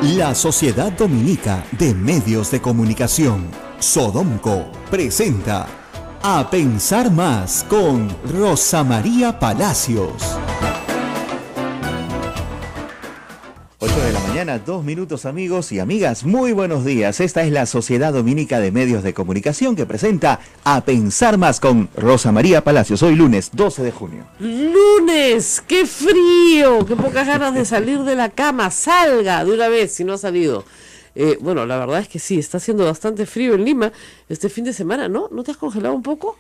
La Sociedad Dominica de Medios de Comunicación, Sodomco, presenta A Pensar Más con Rosa María Palacios. 8 de la mañana, 2 minutos, amigos y amigas, muy buenos días. Esta es la Sociedad Dominica de Medios de Comunicación que presenta A Pensar Más con Rosa María Palacios. Hoy lunes 12 de junio. ¡Lunes! ¡Qué frío! ¡Qué pocas ganas de salir de la cama! ¡Salga de una vez si no ha salido! Bueno, la verdad es que sí, está haciendo bastante frío en Lima este fin de semana, ¿no? ¿No te has congelado un poco?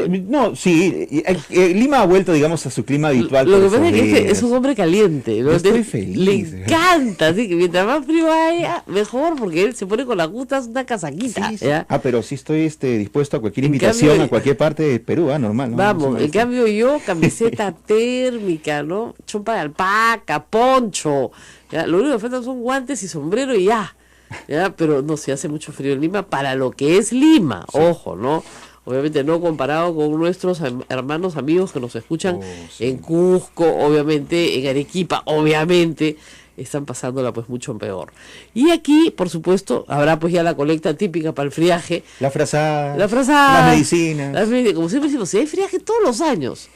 No, sí, Lima ha vuelto, digamos, a su clima habitual. Lo que pasa es que es un hombre caliente, ¿no? Yo estoy feliz. Le encanta, así que mientras más frío haya, mejor, porque él se pone con las justas una casaquita. Sí, sí. ¿Ya? Pero sí estoy dispuesto a cualquier invitación a cualquier parte de Perú, normal, ¿no? Vamos, en cambio yo, camiseta térmica, ¿no? Chompa de alpaca, poncho. ¿Ya? Lo único que faltan son guantes y sombrero y ya. Pero no, se hace mucho frío en Lima para lo que es Lima, sí. Ojo, ¿no? Obviamente no comparado con nuestros hermanos, amigos que nos escuchan en Cusco, obviamente, en Arequipa, obviamente, están pasándola pues mucho peor. Y aquí, por supuesto, habrá pues ya la colecta típica para el friaje. La frazada, las medicinas. Como siempre decimos, si hay friaje todos los años,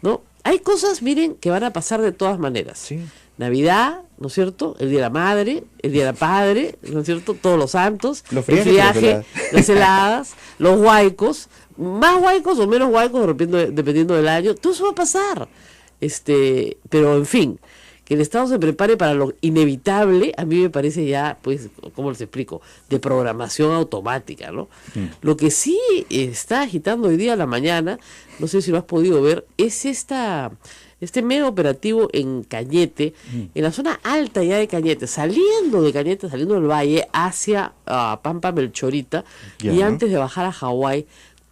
¿no? Hay cosas, miren, que van a pasar de todas maneras. Sí. Navidad, ¿no es cierto? El Día de la Madre, el Día del Padre, ¿no es cierto? Todos los santos, el friaje, las heladas, los huaicos, más huaicos o menos huaicos, dependiendo del año, todo eso va a pasar. Pero en fin, que el Estado se prepare para lo inevitable, a mí me parece ya, pues, ¿cómo les explico? De programación automática, ¿no? Lo que sí está agitando hoy día a la mañana, no sé si lo has podido ver, es este mega operativo en Cañete, en la zona alta ya de Cañete, saliendo del valle hacia Pampa Melchorita, y antes de bajar a Hawái,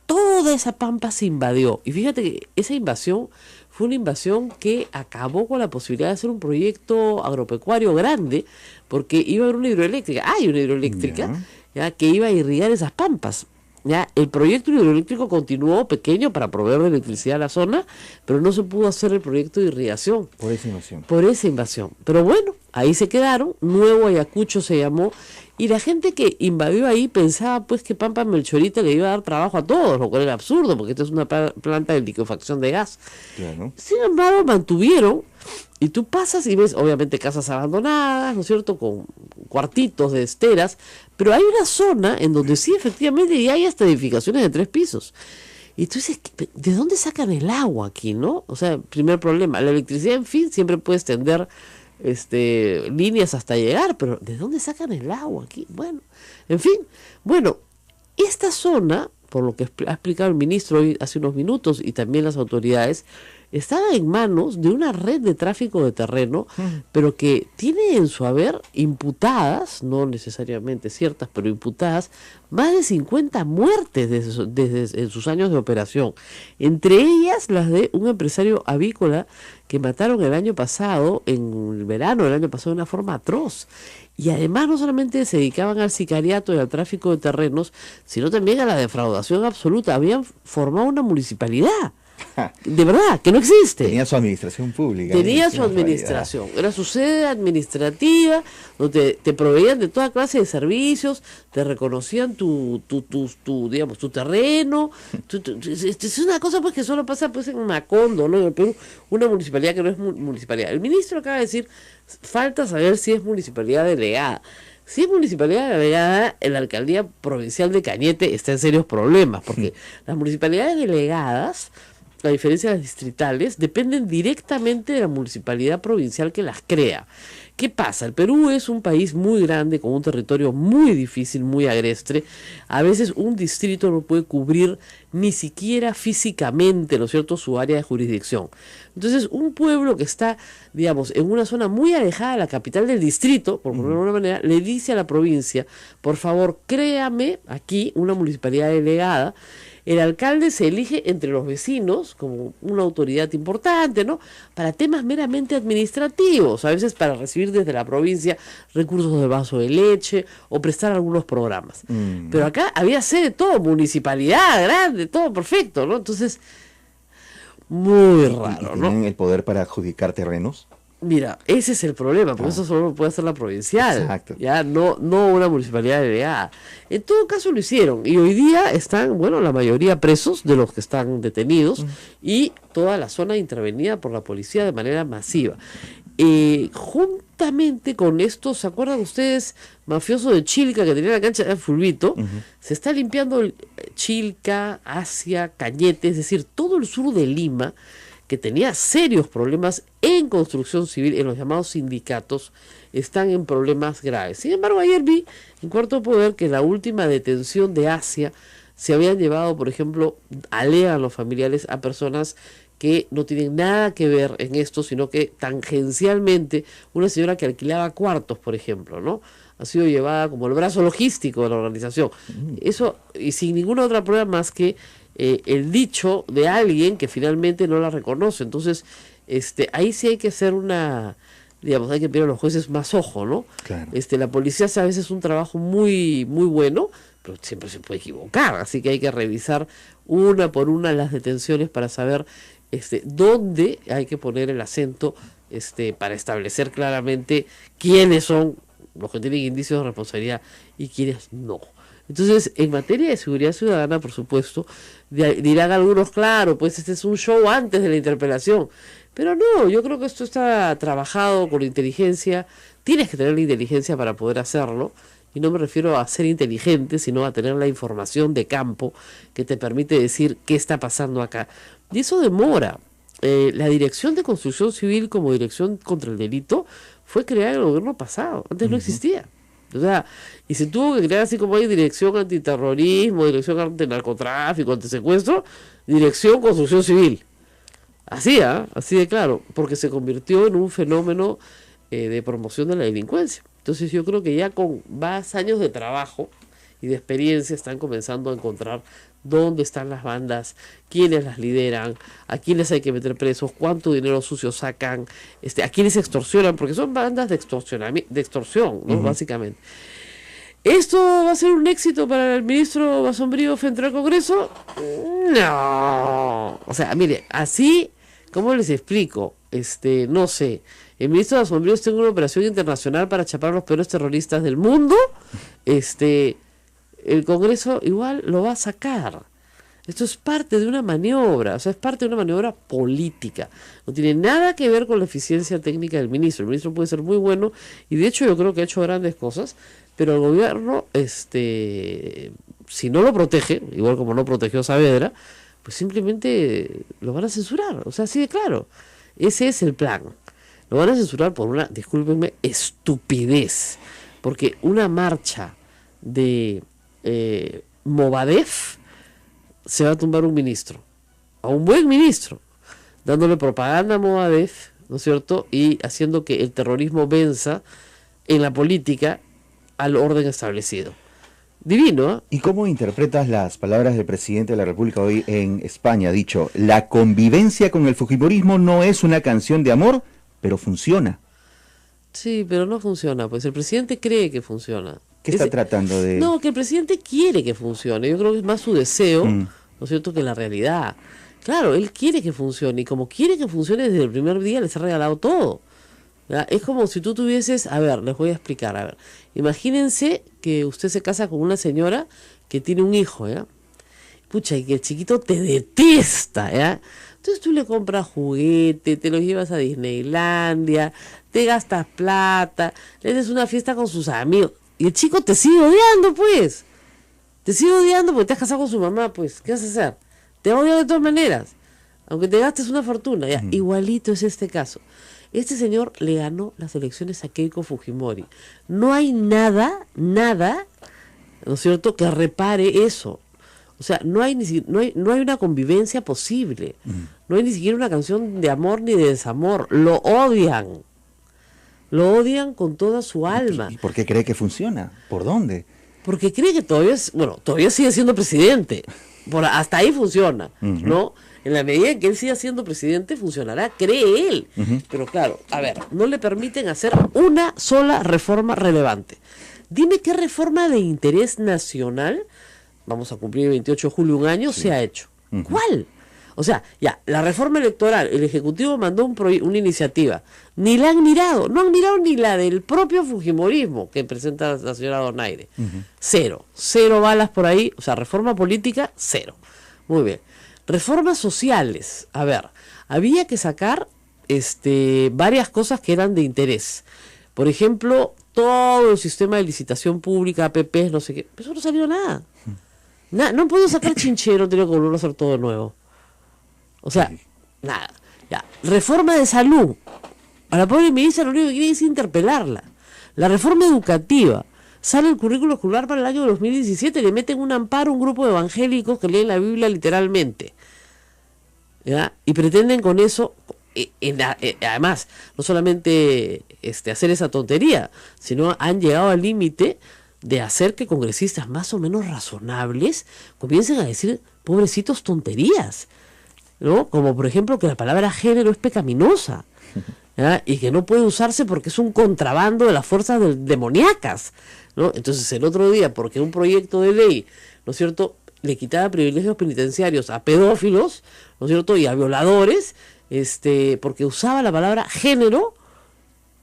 toda esa pampa se invadió. Y fíjate que esa invasión fue una invasión que acabó con la posibilidad de hacer un proyecto agropecuario grande, porque iba a haber una hidroeléctrica, hay una hidroeléctrica, ya, que iba a irrigar esas pampas. Ya, el proyecto hidroeléctrico continuó pequeño para proveer de electricidad a la zona, pero no se pudo hacer el proyecto de irrigación. Por esa invasión. Pero bueno, ahí se quedaron, Nuevo Ayacucho se llamó, y la gente que invadió ahí pensaba pues que Pampa Melchorita le iba a dar trabajo a todos, lo cual era absurdo, porque esta es una planta de liquefacción de gas. Claro. Sin embargo, mantuvieron, y tú pasas y ves, obviamente, casas abandonadas, ¿no es cierto?, con cuartitos de esteras, pero hay una zona en donde sí, efectivamente, ya hay hasta edificaciones de 3 pisos. Y tú dices, ¿de dónde sacan el agua aquí, no? O sea, primer problema, la electricidad, en fin, siempre puedes tender líneas hasta llegar, pero ¿de dónde sacan el agua aquí? Bueno, en fin, esta zona, por lo que ha explicado el ministro hoy hace unos minutos y también las autoridades, estaba en manos de una red de tráfico de terreno, pero que tiene en su haber imputadas, no necesariamente ciertas, pero imputadas, más de 50 muertes desde en sus años de operación. Entre ellas las de un empresario avícola que mataron el año pasado, en el verano del año pasado, de una forma atroz. Y además no solamente se dedicaban al sicariato y al tráfico de terrenos, sino también a la defraudación absoluta. Habían formado una municipalidad. De verdad, que no existe. Tenía su administración pública. Tenía su administración. Era su sede administrativa, donde te proveían de toda clase de servicios, te reconocían tu terreno. Es una cosa pues que solo pasa pues en Macondo, ¿no? En Perú, una municipalidad que no es municipalidad. El ministro acaba de decir, falta saber si es municipalidad delegada. Si es municipalidad delegada, la alcaldía provincial de Cañete está en serios problemas, porque las municipalidades delegadas, a diferencia de las distritales, dependen directamente de la municipalidad provincial que las crea. ¿Qué pasa? El Perú es un país muy grande, con un territorio muy difícil, muy agreste. A veces un distrito no puede cubrir ni siquiera físicamente, ¿no es cierto?, su área de jurisdicción. Entonces, un pueblo que está, digamos, en una zona muy alejada de la capital del distrito, por ponerlo de alguna manera, le dice a la provincia, por favor, créame aquí una municipalidad delegada. El alcalde se elige entre los vecinos como una autoridad importante, ¿no?, para temas meramente administrativos, a veces para recibir desde la provincia recursos de vaso de leche o prestar algunos programas. Pero acá había sede todo, municipalidad grande, todo perfecto, ¿no? Entonces, muy raro, ¿Y ¿no? tienen el poder para adjudicar terrenos? Mira, ese es el problema, porque eso solo lo puede hacer la provincial, Exacto. ya no una municipalidad delegada. En todo caso lo hicieron, y hoy día están, bueno, la mayoría presos de los que están detenidos, y toda la zona intervenida por la policía de manera masiva. Juntamente con esto, ¿se acuerdan ustedes, mafioso de Chilca que tenía la cancha de Fulvito? Se está limpiando Chilca, Asia, Cañete, es decir, todo el sur de Lima, que tenía serios problemas en construcción civil, en los llamados sindicatos, están en problemas graves. Sin embargo, ayer vi en Cuarto Poder que la última detención de Asia se habían llevado, por ejemplo, alegan los familiares a personas que no tienen nada que ver en esto, sino que tangencialmente una señora que alquilaba cuartos, por ejemplo, ¿no? Ha sido llevada como el brazo logístico de la organización. Eso, y sin ninguna otra prueba más que el dicho de alguien que finalmente no la reconoce. Entonces, ahí sí hay que hacer digamos, hay que pedir a los jueces más ojo, ¿no? Claro. La policía hace a veces un trabajo muy, muy bueno, pero siempre se puede equivocar, así que hay que revisar una por una las detenciones para saber dónde hay que poner el acento para establecer claramente quiénes son los que tienen indicios de responsabilidad y quiénes no. Entonces, en materia de seguridad ciudadana, por supuesto, dirán algunos, claro, pues este es un show antes de la interpelación. Pero no, yo creo que esto está trabajado con inteligencia. Tienes que tener la inteligencia para poder hacerlo. Y no me refiero a ser inteligente, sino a tener la información de campo que te permite decir qué está pasando acá. Y eso demora. La Dirección de Construcción Civil como Dirección contra el Delito fue creada en el gobierno pasado. Antes no existía. O sea, y se tuvo que crear así como hay dirección antiterrorismo, dirección antinarcotráfico, antisecuestro, dirección construcción civil. Así, así de claro, porque se convirtió en un fenómeno de promoción de la delincuencia. Entonces yo creo que ya con más años de trabajo y de experiencia están comenzando a encontrar dónde están las bandas, quiénes las lideran, a quiénes hay que meter presos, cuánto dinero sucio sacan, a quiénes extorsionan, porque son bandas de extorsión, ¿no? Básicamente. ¿Esto va a ser un éxito para el ministro Basombrío frente al Congreso? No. O sea, mire, así, ¿cómo les explico? No sé. El ministro Basombrío está en una operación internacional para chapar a los peores terroristas del mundo. El Congreso igual lo va a sacar. Esto es parte de una maniobra, o sea, es parte de una maniobra política. No tiene nada que ver con la eficiencia técnica del ministro. El ministro puede ser muy bueno y de hecho yo creo que ha hecho grandes cosas, pero el gobierno, si no lo protege, igual como no protegió a Saavedra, pues simplemente lo van a censurar. O sea, así de claro. Ese es el plan. Lo van a censurar por una, discúlpenme, estupidez. Porque una marcha de Movadef se va a tumbar un ministro, a un buen ministro, dándole propaganda a Movadef, ¿no es cierto? Y haciendo que el terrorismo venza en la política al orden establecido. Divino, ¿eh? ¿Y cómo interpretas las palabras del presidente de la República hoy en España? Ha dicho, la convivencia con el fujimorismo no es una canción de amor, pero funciona. Sí, pero no funciona, pues el presidente cree que funciona. ¿Qué está tratando de...? No, que el presidente quiere que funcione. Yo creo que es más su deseo, ¿no es cierto?, que la realidad. Claro, él quiere que funcione, y como quiere que funcione desde el primer día, les ha regalado todo. ¿Ya? Es como si tú tuvieses... A ver, les voy a explicar. A ver, imagínense que usted se casa con una señora que tiene un hijo, ¿ya? Pucha, y que el chiquito te detesta, ¿ya? Entonces tú le compras juguete, te lo llevas a Disneylandia, te gastas plata, le haces una fiesta con sus amigos. Y el chico te sigue odiando, pues. Te sigue odiando porque te has casado con su mamá, pues. ¿Qué vas a hacer? Te odia de todas maneras. Aunque te gastes una fortuna. Ya, igualito es este caso. Este señor le ganó las elecciones a Keiko Fujimori. No hay nada, ¿no es cierto?, que repare eso. O sea, no hay una convivencia posible. No hay ni siquiera una canción de amor ni de desamor. Lo odian. Lo odian con toda su alma. ¿Y por qué cree que funciona? ¿Por dónde? Porque cree que todavía sigue siendo presidente. Hasta ahí funciona, ¿no? En la medida en que él siga siendo presidente, funcionará, cree él. Pero claro, a ver, no le permiten hacer una sola reforma relevante. Dime qué reforma de interés nacional, vamos a cumplir el 28 de julio un año, se ha hecho. ¿Cuál? O sea, ya, la reforma electoral, el Ejecutivo mandó una iniciativa, ni la han mirado, no han mirado ni la del propio fujimorismo que presenta la señora Donaire. Cero balas por ahí, o sea, reforma política, cero. Muy bien. Reformas sociales, a ver, había que sacar varias cosas que eran de interés. Por ejemplo, todo el sistema de licitación pública, APPs, no sé qué, pero eso no salió nada. No puedo sacar chinchero, tengo que volver a hacer todo de nuevo. O sea, nada. Ya. Reforma de salud. A la pobre ministra lo único que quiere es interpelarla. La reforma educativa. Sale el currículo escolar para el año 2017, le meten un amparo a un grupo de evangélicos que leen la Biblia literalmente. ¿Ya? Y pretenden con eso, además, no solamente hacer esa tontería, sino han llegado al límite de hacer que congresistas más o menos razonables comiencen a decir, pobrecitos, tonterías, ¿no? Como por ejemplo que la palabra género es pecaminosa, ¿ya? Y que no puede usarse porque es un contrabando de las fuerzas demoníacas, ¿no? Entonces el otro día, porque un proyecto de ley, ¿no es cierto?, le quitaba privilegios penitenciarios a pedófilos, ¿no es cierto?, y a violadores, porque usaba la palabra género,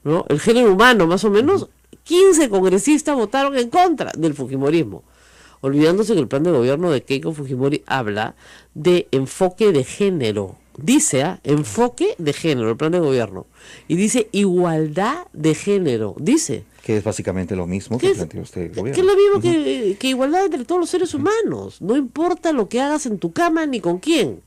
¿no?, el género humano más o menos. 15 congresistas votaron en contra del fujimorismo, olvidándose que el plan de gobierno de Keiko Fujimori habla de enfoque de género. Dice, enfoque de género, el plan de gobierno. Y dice igualdad de género, dice. Que es básicamente lo mismo que planteó usted el gobierno. Que es lo mismo que igualdad entre todos los seres humanos. No importa lo que hagas en tu cama ni con quién.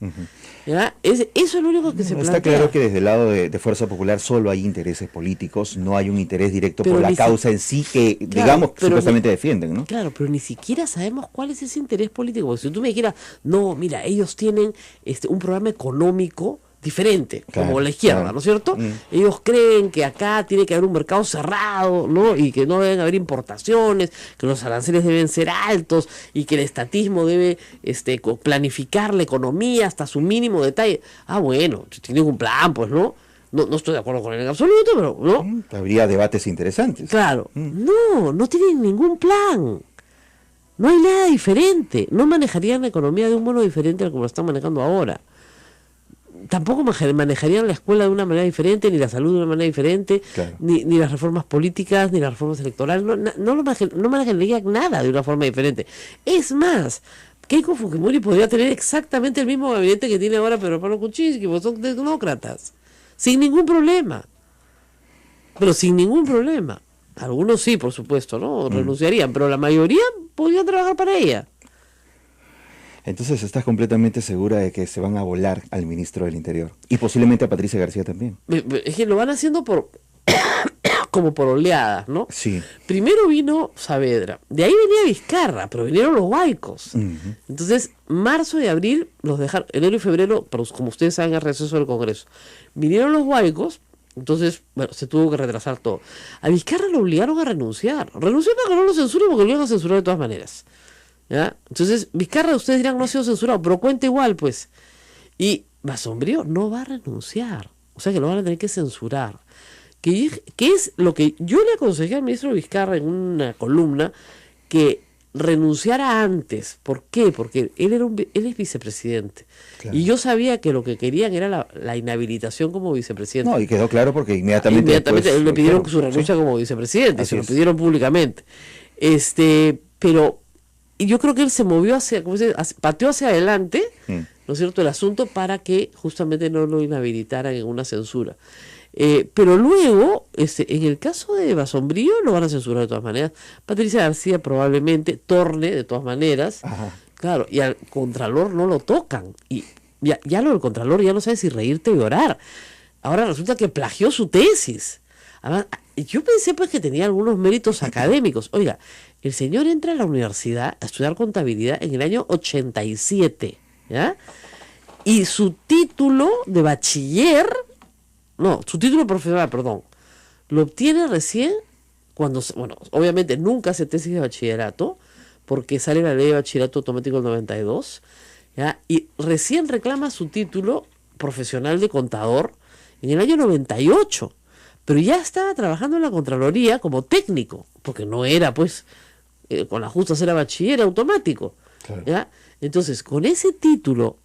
¿Ya? Eso es lo único que se plantea. Está claro que desde el lado de Fuerza Popular solo hay intereses políticos, no hay un interés directo por la causa en sí que, digamos, supuestamente defienden, ¿no? Claro, pero ni siquiera sabemos cuál es ese interés político. Porque si tú me dijeras, no, mira, ellos tienen un programa económico diferente, como la izquierda, ¿no es cierto? Ellos creen que acá tiene que haber un mercado cerrado, ¿no? Y que no deben haber importaciones, que los aranceles deben ser altos y que el estatismo debe planificar la economía hasta su mínimo detalle. Ah, bueno, tienen un plan, pues, ¿no? No estoy de acuerdo con él en absoluto, pero, ¿no? Habría debates interesantes. Claro. No tienen ningún plan. No hay nada diferente. No manejarían la economía de un modo diferente al como lo están manejando ahora. Tampoco manejarían la escuela de una manera diferente, ni la salud de una manera diferente, ni las reformas políticas, ni las reformas electorales. No manejarían nada de una forma diferente. Es más, Keiko Fujimori podría tener exactamente el mismo gabinete que tiene ahora Pedro Pablo Kuczynski, porque son tecnócratas, sin ningún problema. Pero sin ningún problema. Algunos sí, por supuesto, ¿no? Renunciarían, pero la mayoría podrían trabajar para ella. Entonces estás completamente segura de que se van a volar al ministro del Interior y posiblemente a Patricia García también. Es que lo van haciendo como por oleadas, ¿no? Sí. Primero vino Saavedra, de ahí venía Vizcarra, pero vinieron los huaicos. Entonces, marzo y abril los dejaron, enero y febrero, pero como ustedes saben, el receso del Congreso. Vinieron los huaicos, entonces, bueno, se tuvo que retrasar todo. A Vizcarra lo obligaron a renunciar. Renunció para que no lo censuren porque lo iban a censurar de todas maneras. ¿Ya? Entonces, Vizcarra, ustedes dirán, no ha sido censurado, pero cuenta igual, pues. Y Basombrío no va a renunciar. O sea que lo van a tener que censurar. Que es lo que yo le aconsejé al ministro Vizcarra en una columna, que renunciara antes. ¿Por qué? Porque él es vicepresidente. Claro. Y yo sabía que lo que querían era la inhabilitación como vicepresidente. No, y quedó claro porque inmediatamente después, le pidieron su renuncia como vicepresidente. Se lo pidieron públicamente. Pero y yo creo que él se movió pateó hacia adelante, ¿no es cierto?, el asunto para que justamente no lo inhabilitaran en una censura. Pero luego, en el caso de Basombrío, lo van a censurar de todas maneras. Patricia García probablemente torne de todas maneras. Ajá. Claro, y al Contralor no lo tocan. Y ya lo del Contralor ya no sabe si reírte o llorar. Ahora resulta que plagió su tesis. Además, yo pensé pues que tenía algunos méritos académicos. Oiga, el señor entra a la universidad a estudiar contabilidad en el año 87, ¿ya? Y su título de bachiller, su título profesional, perdón, lo obtiene recién cuando, obviamente nunca hace tesis de bachillerato, porque sale la ley de bachillerato automático del 92, ¿ya? Y recién reclama su título profesional de contador en el año 98. Pero ya estaba trabajando en la Contraloría como técnico, porque no era, pues, con las justas era bachiller automático. Claro. ¿Ya? Entonces, con ese título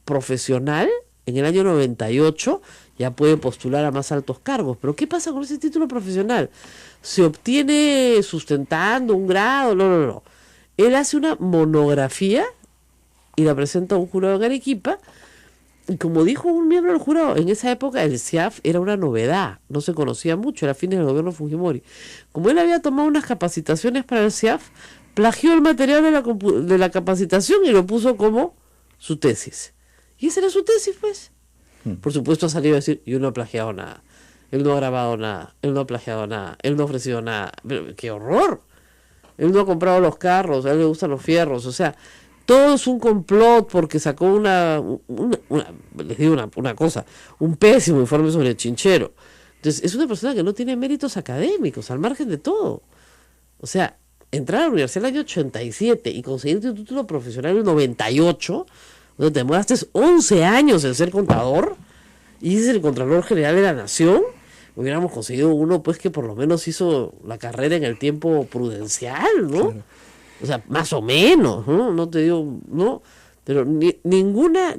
profesional, en el año 98, ya puede postular a más altos cargos. Pero ¿qué pasa con ese título profesional? ¿Se obtiene sustentando un grado? No. Él hace una monografía y la presenta a un jurado en Arequipa. Y como dijo un miembro del jurado, en esa época el CIAF era una novedad, no se conocía mucho, era fines del gobierno Fujimori. Como él había tomado unas capacitaciones para el CIAF, plagió el material de la capacitación y lo puso como su tesis. Y esa era su tesis, pues. Por supuesto ha salido a decir, yo no he plagiado nada, él no ha grabado nada, él no ha plagiado nada, él no ha ofrecido nada. Pero, ¡qué horror! Él no ha comprado los carros, a él le gustan los fierros, o sea, todo es un complot porque sacó les digo una cosa, un pésimo informe sobre el Chinchero. Entonces, es una persona que no tiene méritos académicos, al margen de todo. O sea, entrar a la universidad en el año 87 y conseguir tu título profesional en el 98, donde te demoraste 11 años en ser contador, y es el Contralor General de la Nación, hubiéramos conseguido uno pues que por lo menos hizo la carrera en el tiempo prudencial, ¿no? Claro. O sea, más o menos, ¿no? No te digo, ¿no? Pero ninguna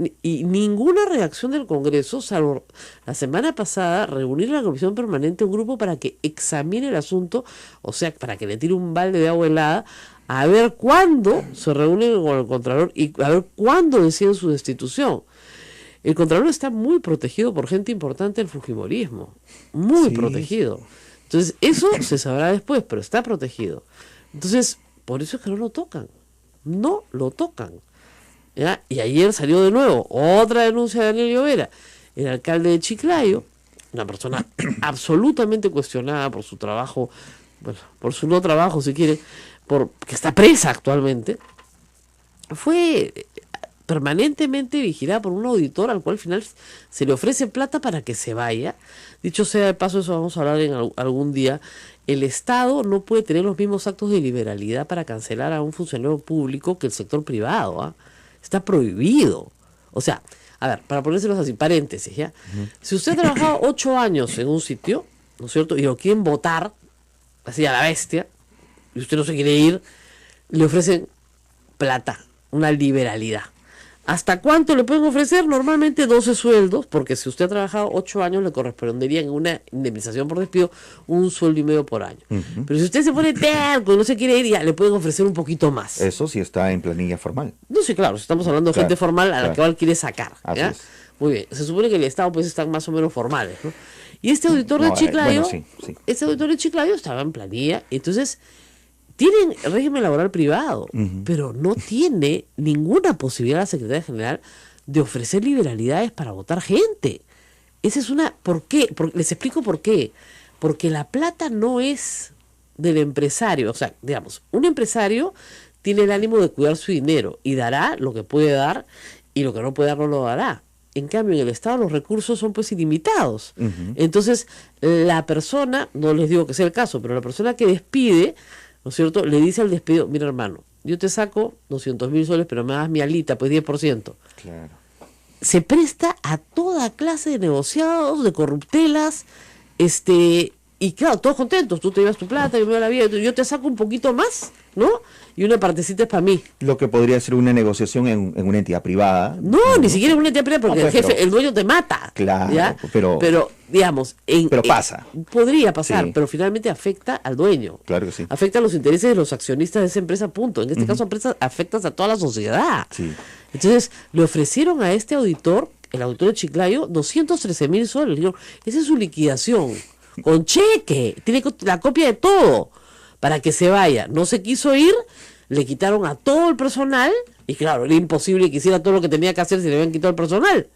reacción del Congreso, salvo la semana pasada, reunir en la Comisión Permanente un grupo para que examine el asunto, o sea, para que le tire un balde de agua helada, a ver cuándo se reúnen con el Contralor y a ver cuándo deciden su destitución. El Contralor está muy protegido por gente importante del fujimorismo, muy protegido. Entonces, eso se sabrá después, pero está protegido. Entonces, por eso es que no lo tocan, ¿ya? Y ayer salió de nuevo otra denuncia de Daniel Llovera, el alcalde de Chiclayo, una persona absolutamente cuestionada por su trabajo, bueno, por su no trabajo si quiere, que está presa actualmente, fue permanentemente vigilada por un auditor al cual al final se le ofrece plata para que se vaya. Dicho sea de paso, eso vamos a hablar en algún día. El Estado no puede tener los mismos actos de liberalidad para cancelar a un funcionario público que el sector privado, ¿eh? Está prohibido. O sea, a ver, para ponérselos así, paréntesis, ¿ya? Si usted ha trabajado 8 años en un sitio, ¿no es cierto?, y lo quieren votar, así a la bestia, y usted no se quiere ir, le ofrecen plata, una liberalidad. ¿Hasta cuánto le pueden ofrecer? Normalmente 12 sueldos, porque si usted ha trabajado 8 años le correspondería en una indemnización por despido un sueldo y medio por año. Pero si usted se pone terco y no se quiere ir, ya le pueden ofrecer un poquito más. Eso sí está en planilla formal. No, sí, claro, estamos hablando de gente formal a la que quiere sacar. ¿Ya? Muy bien, se supone que el Estado pues están más o menos formales, ¿no? Y este auditor de Chiclayo, este auditor de Chiclayo estaba en planilla, entonces tienen régimen laboral privado, pero no tiene ninguna posibilidad la Secretaría General de ofrecer liberalidades para votar gente. Esa es una... ¿Por qué? Les explico por qué. Porque la plata no es del empresario. O sea, digamos, un empresario tiene el ánimo de cuidar su dinero y dará lo que puede dar y lo que no puede dar no lo dará. En cambio, en el Estado los recursos son pues ilimitados. Entonces, la persona, no les digo que sea el caso, pero la persona que despide, ¿no es cierto?, le dice al despedido, mira hermano, yo te saco 200.000 soles, pero me das mi alita, pues 10%. Claro. Se presta a toda clase de negociados, de corruptelas, y claro, todos contentos, tú te llevas tu plata, yo me doy la vida, yo te saco un poquito más, ¿no? Y una partecita es para mí. Lo que podría ser una negociación en una entidad privada. No, ni siquiera en una entidad privada, porque el jefe, el dueño te mata. Claro, ¿ya? Pero digamos... pero pasa. Podría pasar, pero finalmente afecta al dueño. Claro que sí. Afecta a los intereses de los accionistas de esa empresa, punto. En este caso, afectas a toda la sociedad. Sí. Entonces, le ofrecieron a este auditor, el auditor de Chiclayo, 213.000 soles. Le dijeron, esa es su liquidación. Con cheque, tiene la copia de todo para que se vaya. No se quiso ir, le quitaron a todo el personal y claro, era imposible que hiciera todo lo que tenía que hacer si le habían quitado el personal.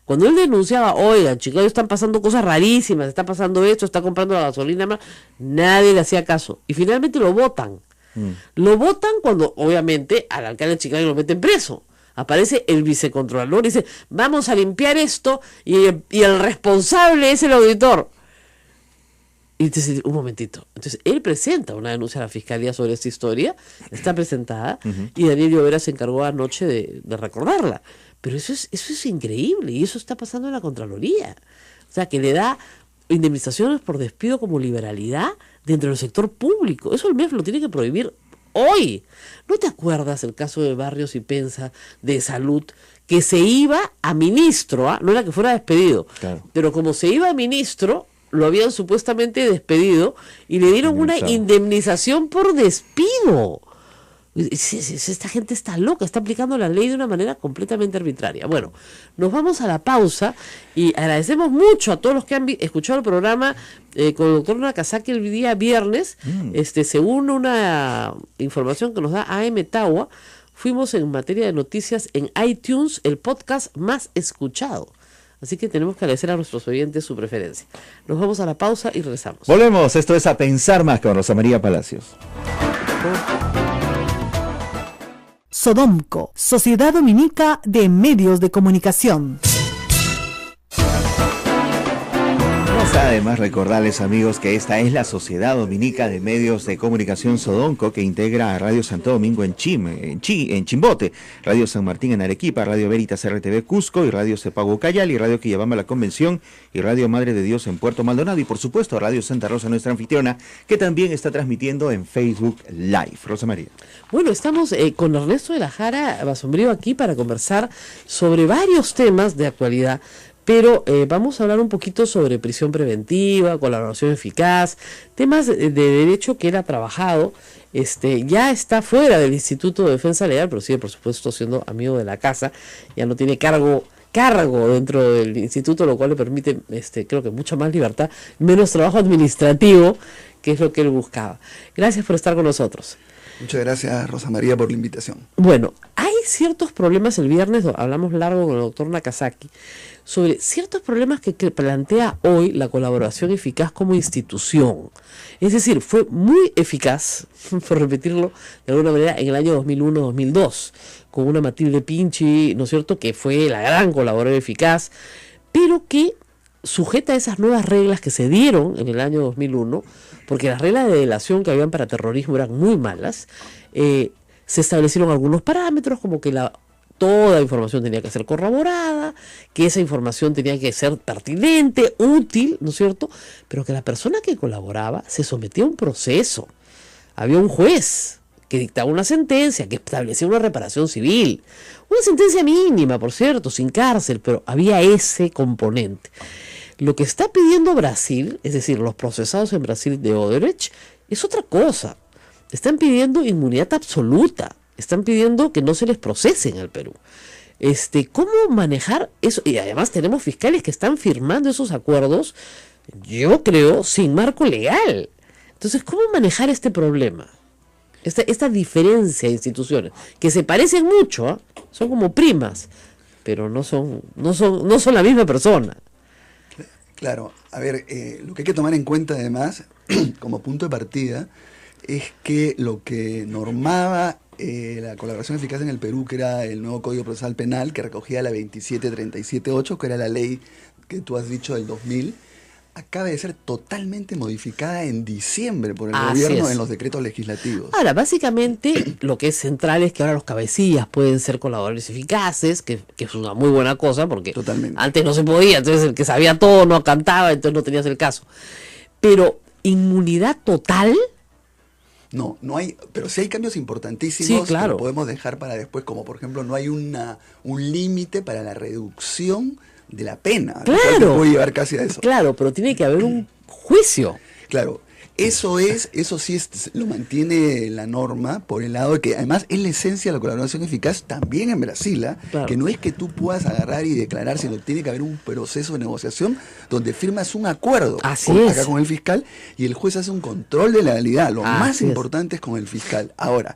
Cuando él denunciaba, oigan, chicos, están pasando cosas rarísimas, está pasando esto, está comprando la gasolina, nadie le hacía caso. Y finalmente lo votan. Lo votan cuando, obviamente, al alcalde de Chiclayo lo meten preso. Aparece el vicecontrolador y dice, vamos a limpiar esto y el responsable es el auditor. Y entonces, un momentito. Entonces, él presenta una denuncia a la fiscalía sobre esta historia, está presentada, y Daniel Llovera se encargó anoche de recordarla. Pero eso es increíble, y eso está pasando en la Contraloría. O sea, que le da indemnizaciones por despido como liberalidad dentro del sector público. Eso el MEF lo tiene que prohibir hoy. ¿No te acuerdas el caso de Barrios y Pensa de salud? Que se iba a ministro, no era que fuera despedido, Claro. pero como se iba a ministro, lo habían supuestamente despedido y le dieron una indemnización por despido. Esta gente está loca, está aplicando la ley de una manera completamente arbitraria. Bueno, nos vamos a la pausa y agradecemos mucho a todos los que han escuchado el programa con el doctor Nakazaki el día viernes. Según una información que nos da AM Tawa, fuimos en materia de noticias en iTunes el podcast más escuchado. Así que tenemos que agradecer a nuestros oyentes su preferencia. Nos vamos a la pausa y regresamos. Volvemos, esto es A Pensar Más con Rosa María Palacios. Sodomco, Sociedad Dominica de Medios de Comunicación. Además, recordarles, amigos, que esta es la Sociedad Dominica de Medios de Comunicación Sodomco, que integra a Radio Santo Domingo en Chimbote, Radio San Martín en Arequipa, Radio Veritas RTV Cusco y Radio Cepago Cayali, Radio Quillabamba La Convención y Radio Madre de Dios en Puerto Maldonado y, por supuesto, Radio Santa Rosa, nuestra anfitriona, que también está transmitiendo en Facebook Live. Rosa María. Bueno, estamos con Ernesto de la Jara Basombrío aquí para conversar sobre varios temas de actualidad. Pero vamos a hablar un poquito sobre prisión preventiva, colaboración eficaz, temas de derecho que él ha trabajado. Ya está fuera del Instituto de Defensa Legal, pero sigue, por supuesto, siendo amigo de la casa. Ya no tiene cargo dentro del instituto, lo cual le permite, creo que mucha más libertad, menos trabajo administrativo, que es lo que él buscaba. Gracias por estar con nosotros. Muchas gracias, Rosa María, por la invitación. Bueno, hay ciertos problemas. El viernes hablamos largo con el doctor Nakazaki sobre ciertos problemas que plantea hoy la colaboración eficaz como institución. Es decir, fue muy eficaz, por repetirlo de alguna manera, en el año 2001-2002, con una Matilde Pinchi, ¿no es cierto?, que fue la gran colaboradora eficaz, pero que sujeta a esas nuevas reglas que se dieron en el año 2001, porque las reglas de delación que habían para terrorismo eran muy malas. Se establecieron algunos parámetros, como que toda información tenía que ser corroborada, que esa información tenía que ser pertinente, útil, ¿no es cierto? Pero que la persona que colaboraba se sometía a un proceso. Había un juez que dictaba una sentencia, que establecía una reparación civil. Una sentencia mínima, por cierto, sin cárcel, pero había ese componente. Lo que está pidiendo Brasil, es decir, los procesados en Brasil de Odebrecht, es otra cosa. Están pidiendo inmunidad absoluta. Están pidiendo que no se les procese en el Perú. ¿Cómo manejar eso? Y además tenemos fiscales que están firmando esos acuerdos, yo creo, sin marco legal. Entonces, ¿cómo manejar este problema? Esta diferencia de instituciones, que se parecen mucho, ¿eh? Son como primas, pero no son la misma persona. Claro, a ver, lo que hay que tomar en cuenta además, como punto de partida, es que lo que normaba la colaboración eficaz en el Perú, que era el nuevo Código Procesal Penal, que recogía la 27378, que era la ley que tú has dicho del 2000, acaba de ser totalmente modificada en diciembre por el gobierno en los decretos legislativos. Ahora, básicamente, lo que es central es que ahora los cabecillas pueden ser colaboradores eficaces, que es una muy buena cosa, porque Totalmente. Antes no se podía, entonces el que sabía todo no cantaba, entonces no tenías el caso. Pero, ¿inmunidad total? No hay, pero sí hay cambios importantísimos, sí, claro, que lo podemos dejar para después, como por ejemplo no hay un límite para la reducción de la pena, claro, lo cual te puede llevar casi a eso. Claro, pero tiene que haber un juicio. Claro, eso sí lo mantiene la norma por el lado de que además es la esencia de la colaboración eficaz también en Brasil, claro, que no es que tú puedas agarrar y declarar, sino tiene que haber un proceso de negociación donde firmas un acuerdo acá con el fiscal y el juez hace un control de legalidad. Lo más importante es con el fiscal. Ahora,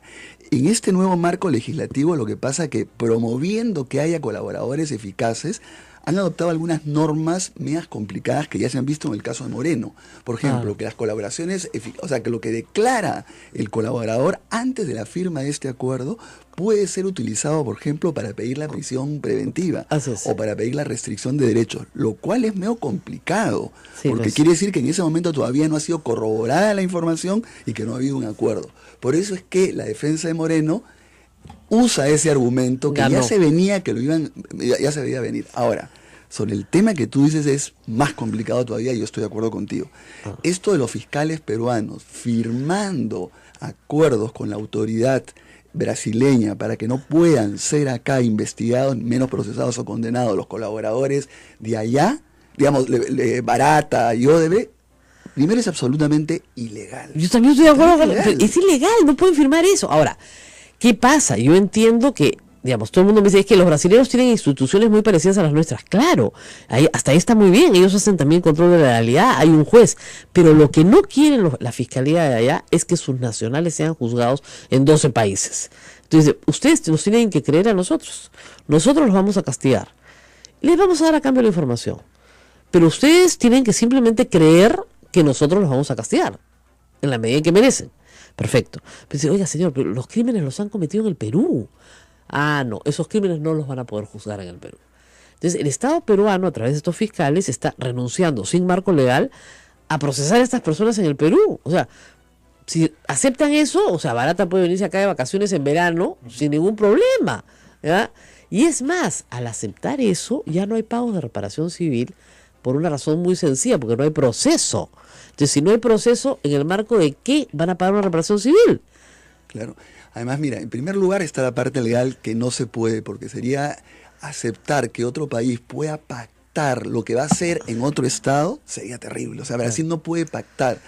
en este nuevo marco legislativo lo que pasa es que promoviendo que haya colaboradores eficaces, han adoptado algunas normas medias complicadas que ya se han visto en el caso de Moreno. Por ejemplo, que las colaboraciones, o sea, que lo que declara el colaborador antes de la firma de este acuerdo puede ser utilizado, por ejemplo, para pedir la prisión preventiva o para pedir la restricción de derechos, lo cual es medio complicado, porque quiere decir que en ese momento todavía no ha sido corroborada la información y que no ha habido un acuerdo. Por eso es que la defensa de Moreno usa ese argumento que ya se veía venir. Ahora, sobre el tema que tú dices es más complicado todavía, y yo estoy de acuerdo contigo. Esto de los fiscales peruanos firmando acuerdos con la autoridad brasileña para que no puedan ser acá investigados, menos procesados o condenados los colaboradores de allá, digamos, Barata y Odebrecht, primero es absolutamente ilegal. Yo también estoy de acuerdo. Es ilegal, no pueden firmar eso. Ahora, ¿qué pasa? Yo entiendo que, digamos, todo el mundo me dice, es que los brasileños tienen instituciones muy parecidas a las nuestras. Claro, hasta ahí está muy bien, ellos hacen también control de la legalidad, hay un juez, pero lo que no quieren la fiscalía de allá es que sus nacionales sean juzgados en 12 países. Entonces, ustedes nos tienen que creer a nosotros los vamos a castigar, les vamos a dar a cambio la información, pero ustedes tienen que simplemente creer que nosotros los vamos a castigar, en la medida en que merecen. Perfecto. Pero dice, oiga señor, pero los crímenes los han cometido en el Perú. Ah, no, esos crímenes no los van a poder juzgar en el Perú. Entonces, el Estado peruano, a través de estos fiscales, está renunciando sin marco legal a procesar a estas personas en el Perú. O sea, si aceptan eso, o sea, Barata puede venirse acá de vacaciones en verano sin ningún problema, ¿verdad? Y es más, al aceptar eso, ya no hay pagos de reparación civil por una razón muy sencilla, porque no hay proceso. Entonces, si no hay proceso, ¿en el marco de qué van a pagar una reparación civil? Claro. Además, mira, en primer lugar está la parte legal que no se puede, porque sería aceptar que otro país pueda pactar lo que va a hacer en otro estado, sería terrible. O sea, Brasil no puede pactar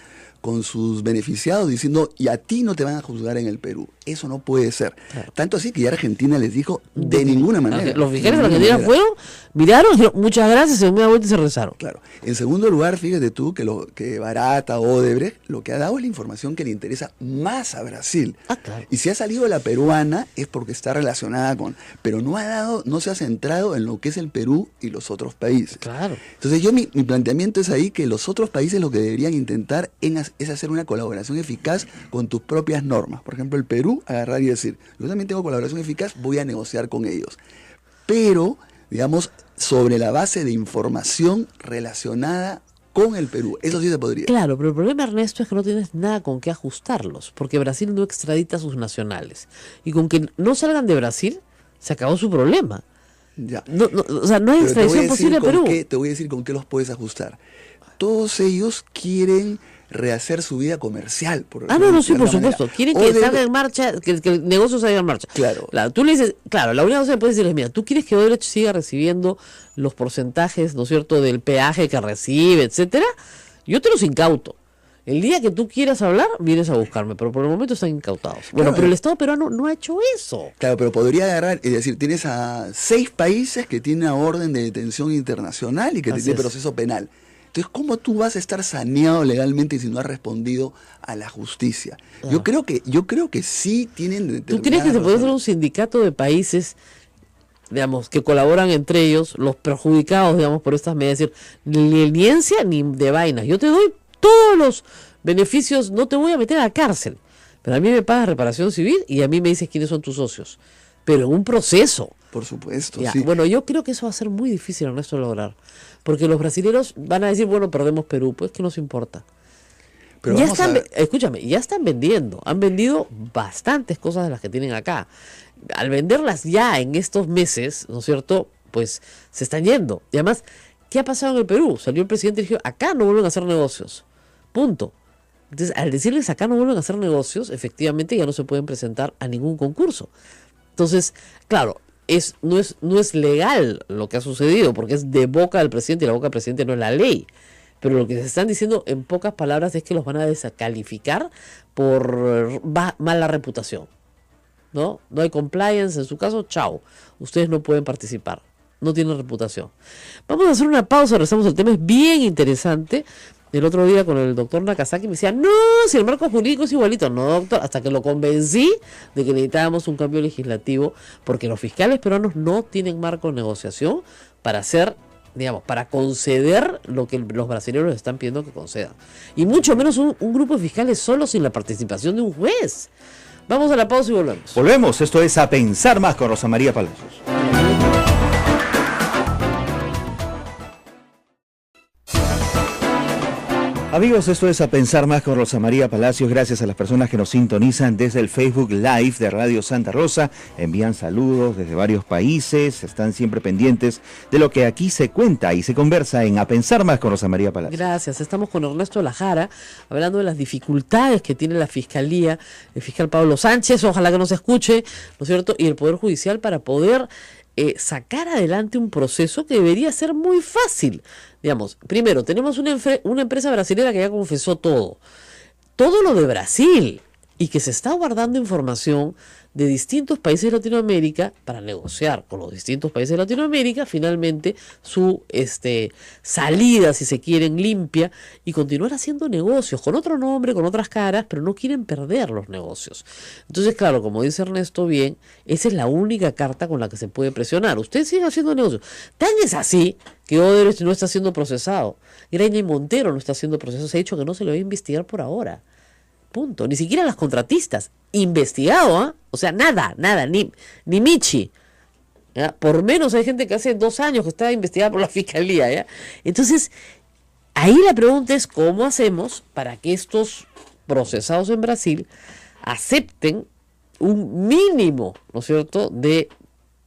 con sus beneficiados diciendo, y a ti no te van a juzgar en el Perú. Eso no puede ser. Claro. Tanto así que ya Argentina les dijo, de ninguna manera. Los fiscales de Argentina fueron, miraron, dijeron, muchas gracias, se dio media vuelta y se rezaron. Claro. En segundo lugar, fíjate tú que Barata o Odebrecht lo que ha dado es la información que le interesa más a Brasil. Claro. Y si ha salido la peruana es porque está relacionada con, pero no se ha centrado en lo que es el Perú y los otros países. Claro. Entonces mi planteamiento es ahí que los otros países lo que deberían intentar es hacer una colaboración eficaz con tus propias normas. Por ejemplo, el Perú agarrar y decir, yo también tengo colaboración eficaz, voy a negociar con ellos. Pero, digamos, sobre la base de información relacionada con el Perú. Eso sí se podría. Claro, pero el problema, Ernesto, es que no tienes nada con qué ajustarlos, porque Brasil no extradita a sus nacionales. Y con que no salgan de Brasil, se acabó su problema. Ya. O sea, no hay extradición posible a Perú. Te voy a decir con qué los puedes ajustar. Todos ellos quieren rehacer su vida comercial. Sí, por supuesto. Quieren que salga en marcha, que el negocio salga en marcha. Claro. Tú le dices, claro, la única cosa que puedes decirles, mira, tú quieres que Odebrecht siga recibiendo los porcentajes, ¿no es cierto?, del peaje que recibe, etcétera. Yo te los incauto. El día que tú quieras hablar, vienes a buscarme, pero por el momento están incautados. Bueno, claro, pero el Estado peruano no ha hecho eso. Claro, pero podría agarrar, es decir, tienes a 6 países que tienen una orden de detención internacional y que tienen proceso penal. Entonces, ¿cómo tú vas a estar saneado legalmente si no has respondido a la justicia? Yo creo que sí tienen... ¿Tú crees que se puede hacer un sindicato de países, digamos, que colaboran entre ellos, los perjudicados, digamos, por estas medidas? Es decir, ni leniència ni de vainas. Yo te doy todos los beneficios, no te voy a meter a la cárcel, pero a mí me pagas reparación civil y a mí me dices quiénes son tus socios. Pero en un proceso. Por supuesto, ya, sí. Bueno, yo creo que eso va a ser muy difícil, Ernesto, de lograr. Porque los brasileños van a decir, bueno, perdemos Perú, pues que nos importa. Pero ya escúchame, ya están vendiendo. Han vendido bastantes cosas de las que tienen acá. Al venderlas ya en estos meses, ¿no es cierto?, pues se están yendo. Y además, ¿qué ha pasado en el Perú? Salió el presidente y dijo, acá no vuelven a hacer negocios. Punto. Entonces, al decirles acá no vuelven a hacer negocios, efectivamente ya no se pueden presentar a ningún concurso. Entonces, claro, no es legal lo que ha sucedido, porque es de boca del presidente y la boca del presidente no es la ley. Pero lo que se están diciendo en pocas palabras es que los van a descalificar por mala reputación. ¿No? No hay compliance en su caso, chao. Ustedes no pueden participar. No tienen reputación. Vamos a hacer una pausa, regresamos al tema, es bien interesante. El otro día con el doctor Nakazaki me decía, no, si el marco jurídico es igualito. No, doctor, hasta que lo convencí de que necesitábamos un cambio legislativo, porque los fiscales peruanos no tienen marco de negociación para hacer, digamos, para conceder lo que los brasileños están pidiendo que concedan. Y mucho menos un grupo de fiscales solo sin la participación de un juez. Vamos a la pausa y volvemos. Volvemos, esto es A Pensar Más con Rosa María Palacios. Amigos, esto es A Pensar Más con Rosa María Palacios. Gracias a las personas que nos sintonizan desde el Facebook Live de Radio Santa Rosa. Envían saludos desde varios países. Están siempre pendientes de lo que aquí se cuenta y se conversa en A Pensar Más con Rosa María Palacios. Gracias. Estamos con Ernesto Lajara hablando de las dificultades que tiene la Fiscalía, el fiscal Pablo Sánchez, ojalá que nos escuche, ¿no es cierto?, y el Poder Judicial para poder sacar adelante un proceso que debería ser muy fácil. Digamos, primero, tenemos una empresa brasilera que ya confesó todo lo de Brasil, y que se está guardando información de distintos países de Latinoamérica para negociar con los distintos países de Latinoamérica finalmente su salida, si se quieren, limpia, y continuar haciendo negocios con otro nombre, con otras caras, pero no quieren perder los negocios. Entonces, claro, como dice Ernesto bien, esa es la única carta con la que se puede presionar. Ustedes siguen haciendo negocios. Tan es así que Odebrecht no está siendo procesado, Graña y Montero no está siendo procesado. Se ha dicho que no se le va a investigar por ahora. Punto. Ni siquiera las contratistas. Investigado, ¿eh? O sea, nada, ni Michi. ¿Ya? Por menos hay gente que hace 2 años que está investigada por la Fiscalía, ¿ya? Entonces, ahí la pregunta es cómo hacemos para que estos procesados en Brasil acepten un mínimo, ¿no es cierto?, de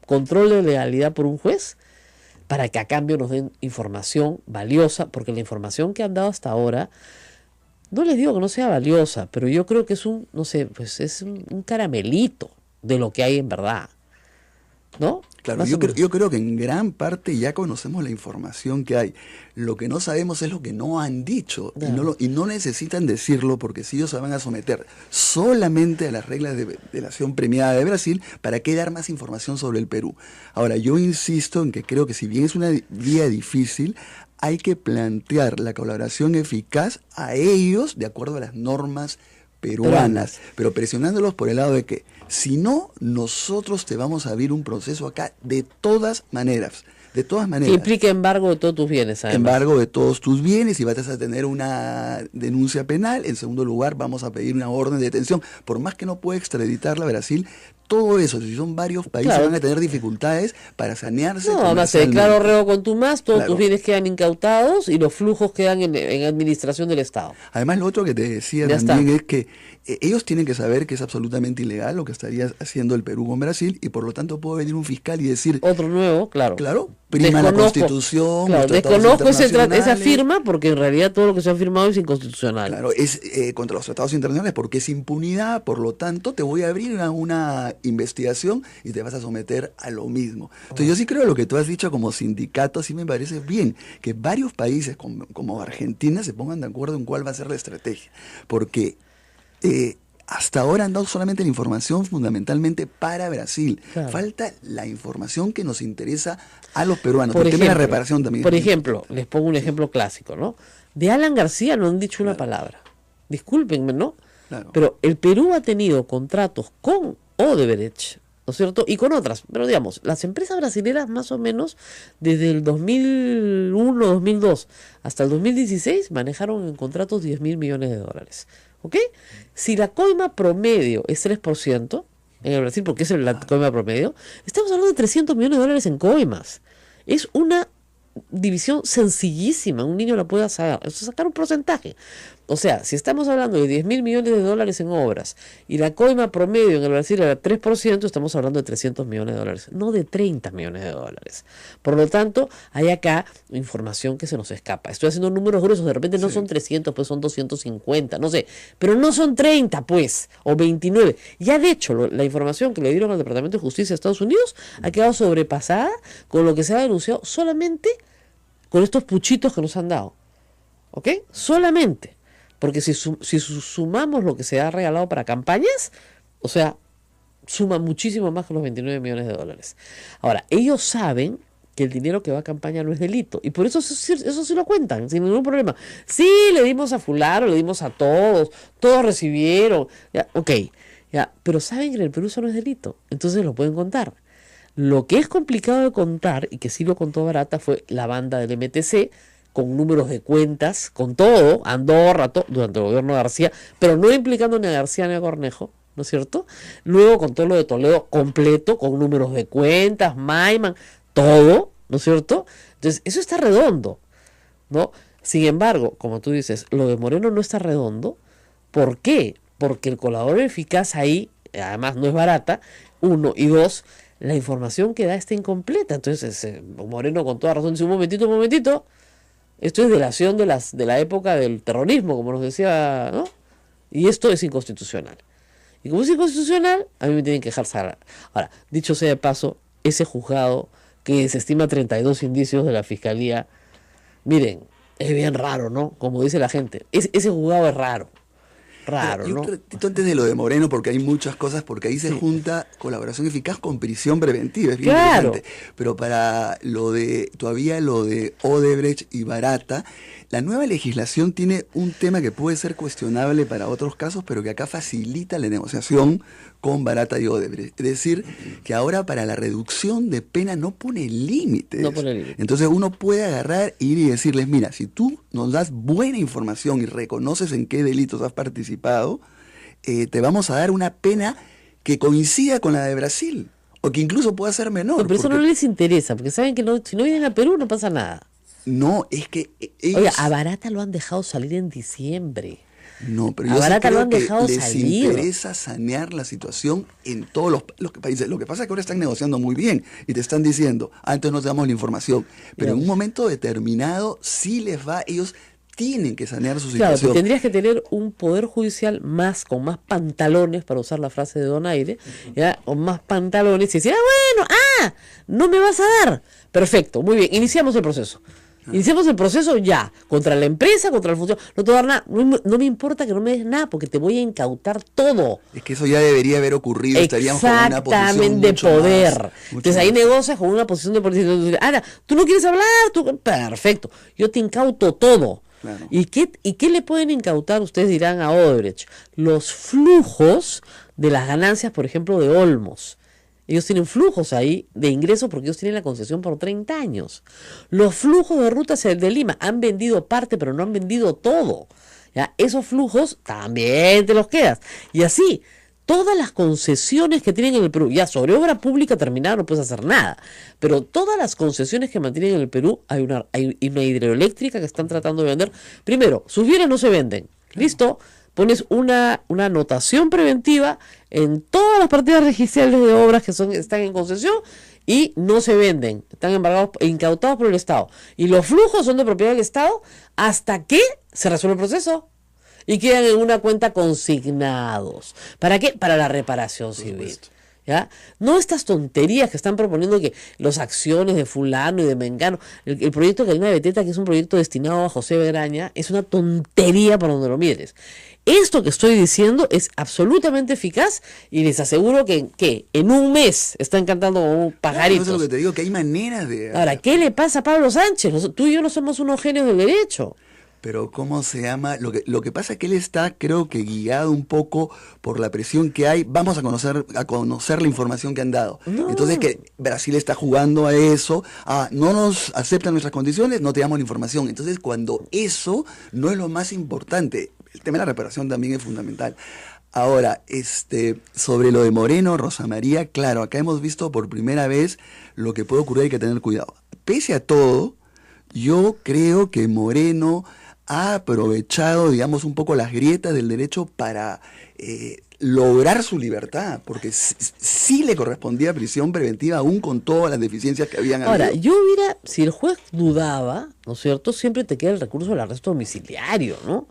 control de legalidad por un juez, para que a cambio nos den información valiosa, porque la información que han dado hasta ahora, no les digo que no sea valiosa, pero yo creo que es un caramelito de lo que hay en verdad, ¿no? Claro, yo creo que en gran parte ya conocemos la información que hay. Lo que no sabemos es lo que no han dicho, y no necesitan decirlo, porque si ellos se van a someter solamente a las reglas de delación premiada de Brasil, ¿para qué dar más información sobre el Perú? Ahora, yo insisto en que creo que si bien es una vía difícil, hay que plantear la colaboración eficaz a ellos de acuerdo a las normas peruanas, pero presionándolos por el lado de que si no, nosotros te vamos a abrir un proceso acá de todas maneras. De todas maneras. Que implica embargo de todos tus bienes, además. Embargo de todos tus bienes, y vas a tener una denuncia penal. En segundo lugar, vamos a pedir una orden de detención. Por más que no pueda extraditarla a Brasil, todo eso, si son varios países, claro, van a tener dificultades para sanearse. No, además se declara reo con tu más, todos tus bienes quedan incautados y los flujos quedan en administración del Estado. Además, lo otro que te decía ya también es que ellos tienen que saber que es absolutamente ilegal lo que estaría haciendo el Perú con Brasil, y por lo tanto puede venir un fiscal y decir... Otro nuevo, claro. Claro, prima la Constitución, claro, desconozco esa firma, porque en realidad todo lo que se ha firmado es inconstitucional. Claro, es contra los tratados internacionales, porque es impunidad, por lo tanto te voy a abrir una investigación y te vas a someter a lo mismo. Entonces yo sí creo lo que tú has dicho como sindicato, sí me parece bien, que varios países como Argentina se pongan de acuerdo en cuál va a ser la estrategia, porque... hasta ahora han dado solamente la información fundamentalmente para Brasil. Claro. Falta la información que nos interesa a los peruanos. Por ejemplo, la reparación también. Por ejemplo, les pongo un ejemplo clásico, ¿no? De Alan García no han dicho una palabra. Discúlpenme, ¿no? Claro. Pero el Perú ha tenido contratos con Odebrecht, ¿no es cierto? Y con otras. Pero digamos, las empresas brasileras más o menos desde el 2001, 2002 hasta el 2016 manejaron en contratos 10.000 millones de dólares. ¿Ok? Si la coima promedio es 3% en el Brasil, porque es la coima promedio, estamos hablando de 300 millones de dólares en coimas. Es una división sencillísima, un niño la puede sacar un porcentaje. O sea, si estamos hablando de 10.000 millones de dólares en obras y la coima promedio en el Brasil era 3%, estamos hablando de 300 millones de dólares, no de 30 millones de dólares. Por lo tanto, hay acá información que se nos escapa. Estoy haciendo números gruesos, de repente no son 300, pues son 250, no sé, pero no son 30, pues, o 29. Ya de hecho, la información que le dieron al Departamento de Justicia de Estados Unidos ha quedado sobrepasada con lo que se ha denunciado solamente con estos puchitos que nos han dado. ¿Ok? Solamente. Porque si sumamos lo que se ha regalado para campañas, o sea, suma muchísimo más que los 29 millones de dólares. Ahora, ellos saben que el dinero que va a campaña no es delito, y por eso sí lo cuentan, sin ningún problema. Sí, le dimos a fulano, le dimos a todos recibieron, ya, ok, ya, pero saben que en el Perú eso no es delito, entonces lo pueden contar. Lo que es complicado de contar, y que sí lo contó Barata, fue la banda del MTC, con números de cuentas, con todo, Andorra, durante el gobierno de García, pero no implicando ni a García ni a Cornejo, ¿no es cierto? Luego con todo lo de Toledo completo, con números de cuentas, Maiman, todo, ¿no es cierto? Entonces, eso está redondo, ¿no? Sin embargo, como tú dices, lo de Moreno no está redondo. ¿Por qué? Porque el colaborador eficaz ahí, además no es barata, uno, y dos, la información que da está incompleta. Entonces, Moreno con toda razón dice, un momentito, esto es delación de la época del terrorismo, como nos decía, ¿no? Y esto es inconstitucional. Y como es inconstitucional, a mí me tienen que dejar salir. Ahora, dicho sea de paso, ese juzgado que desestima 32 indicios de la fiscalía, miren, es bien raro, ¿no? Como dice la gente, ese juzgado es raro, Y ¿no? un ratito antes de lo de Moreno, porque hay muchas cosas, porque ahí se junta colaboración eficaz con prisión preventiva, es bien interesante. Pero para lo de Odebrecht y Barata, la nueva legislación tiene un tema que puede ser cuestionable para otros casos, pero que acá facilita la negociación con Barata y Odebrecht. Es decir, que ahora para la reducción de pena no pone límites. No pone límites. Entonces uno puede agarrar, ir y decirles, mira, si tú nos das buena información y reconoces en qué delitos has participado, te vamos a dar una pena que coincida con la de Brasil, o que incluso pueda ser menor. No, pero eso no les interesa, porque saben que si no vienen a Perú no pasa nada. No, es que ellos... Oiga, a Barata lo han dejado salir en diciembre. No, pero A yo sí Barata lo creo han que dejado les salir. interesa sanear la situación en todos los países. Lo que pasa es que ahora están negociando muy bien y te están diciendo, entonces nos damos la información. Pero en un momento determinado sí les va, ellos tienen que sanear su Claro, situación. tendrías que tener un poder judicial con más pantalones, para usar la frase de Donaire, ¿ya? Con más pantalones y decir, no me vas a dar. Perfecto, muy bien, iniciamos el proceso. Iniciamos el proceso ya, contra la empresa, contra el funcionario. No te voy a dar nada, no me importa que no me des nada, porque te voy a incautar todo. Es que eso ya debería haber ocurrido. Estaríamos con una posición Exactamente, de mucho poder. más, Entonces ahí negocias con una posición de poder. Ahora, tú no quieres hablar, perfecto, yo te incauto todo. Claro. ¿Y qué le pueden incautar, ustedes dirán, a Odebrecht? Los flujos de las ganancias, por ejemplo, de Olmos. Ellos tienen flujos ahí de ingresos porque ellos tienen la concesión por 30 años. Los flujos de rutas de Lima han vendido parte, pero no han vendido todo. ¿Ya? Esos flujos también te los quedas. Y así, todas las concesiones que tienen en el Perú, ya sobre obra pública terminada no puedes hacer nada, pero todas las concesiones que mantienen en el Perú, hay una hidroeléctrica que están tratando de vender. Primero, sus bienes no se venden. ¿Listo? Pones una anotación preventiva en todas las partidas registrales de obras que están en concesión y no se venden, están embargados, incautados por el Estado. Y los flujos son de propiedad del Estado hasta que se resuelve el proceso y quedan en una cuenta consignados. ¿Para qué? Para la reparación civil. ¿Ya? No estas tonterías que están proponiendo, que las acciones de fulano y de mengano, el proyecto de Karina Beteta, que es un proyecto destinado a José Begraña, es una tontería por donde lo mires. Esto que estoy diciendo es absolutamente eficaz y les aseguro que en un mes están cantando como pajaritos. Eso es lo que te digo, que hay maneras de... Ahora, ¿qué le pasa a Pablo Sánchez? Tú y yo no somos unos genios del derecho. Pero ¿cómo se llama? Lo que pasa es que él está, creo que guiado un poco por la presión que hay. Vamos a conocer la información que han dado. No. Entonces que Brasil está jugando a eso. No nos aceptan nuestras condiciones, no te damos la información. Entonces cuando eso no es lo más importante, el tema de la reparación también es fundamental. Ahora, sobre lo de Moreno, Rosa María, claro, acá hemos visto por primera vez lo que puede ocurrir, hay que tener cuidado. Pese a todo, yo creo que Moreno ha aprovechado, digamos, un poco las grietas del derecho para lograr su libertad, porque sí le correspondía prisión preventiva aún con todas las deficiencias que habían habido. Ahora, si el juez dudaba, ¿no es cierto?, siempre te queda el recurso del arresto domiciliario, ¿no?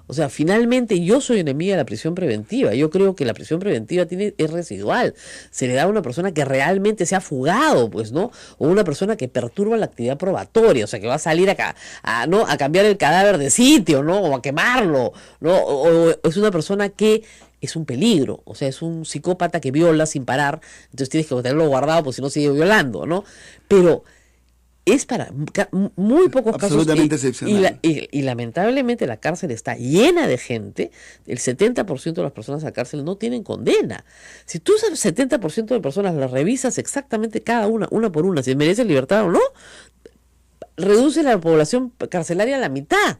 O sea, finalmente yo soy enemiga de la prisión preventiva. Yo creo que la prisión preventiva es residual. Se le da a una persona que realmente se ha fugado, pues, ¿no? O una persona que perturba la actividad probatoria, o sea, que va a salir acá a cambiar el cadáver de sitio, ¿no? O a quemarlo, ¿no? O es una persona que es un peligro, o sea, es un psicópata que viola sin parar, entonces tienes que tenerlo guardado, porque si no sigue violando, ¿no? Pero es para muy pocos absolutamente casos. Excepcional. Y lamentablemente la cárcel está llena de gente. El 70% de las personas a la cárcel no tienen condena. Si tú el 70% de personas las revisas exactamente cada una por una, si merecen libertad o no, reduce la población carcelaria a la mitad.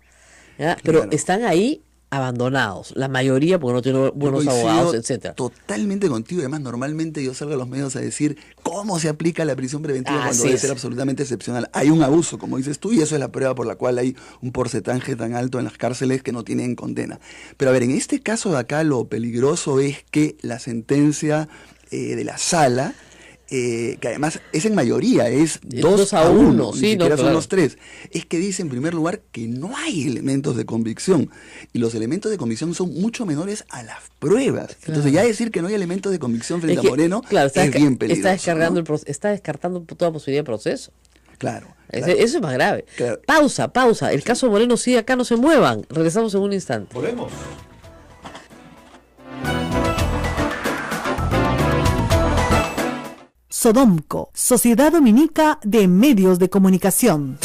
¿Ya? Pero Claro. están ahí abandonados, la mayoría porque no tienen buenos abogados, etcétera. Totalmente contigo. Además, normalmente yo salgo a los medios a decir cómo se aplica la prisión preventiva cuando debe ser absolutamente excepcional. Hay un abuso, como dices tú, y eso es la prueba por la cual hay un porcentaje tan alto en las cárceles que no tienen condena. Pero a ver, en este caso de acá lo peligroso es que la sentencia de la sala, que además es en mayoría, es 2-1, sí, ni siquiera son los 3, es que dice en primer lugar que no hay elementos de convicción, y los elementos de convicción son mucho menores a las pruebas. Claro. Entonces ya decir que no hay elementos de convicción frente a Moreno es bien peligroso. Está descartando toda posibilidad de proceso. Claro. Eso es más grave. Claro. Pausa. El caso Moreno sigue acá, no se muevan. Regresamos en un instante. Volvemos. Sodomco, Sociedad Dominica de Medios de Comunicación.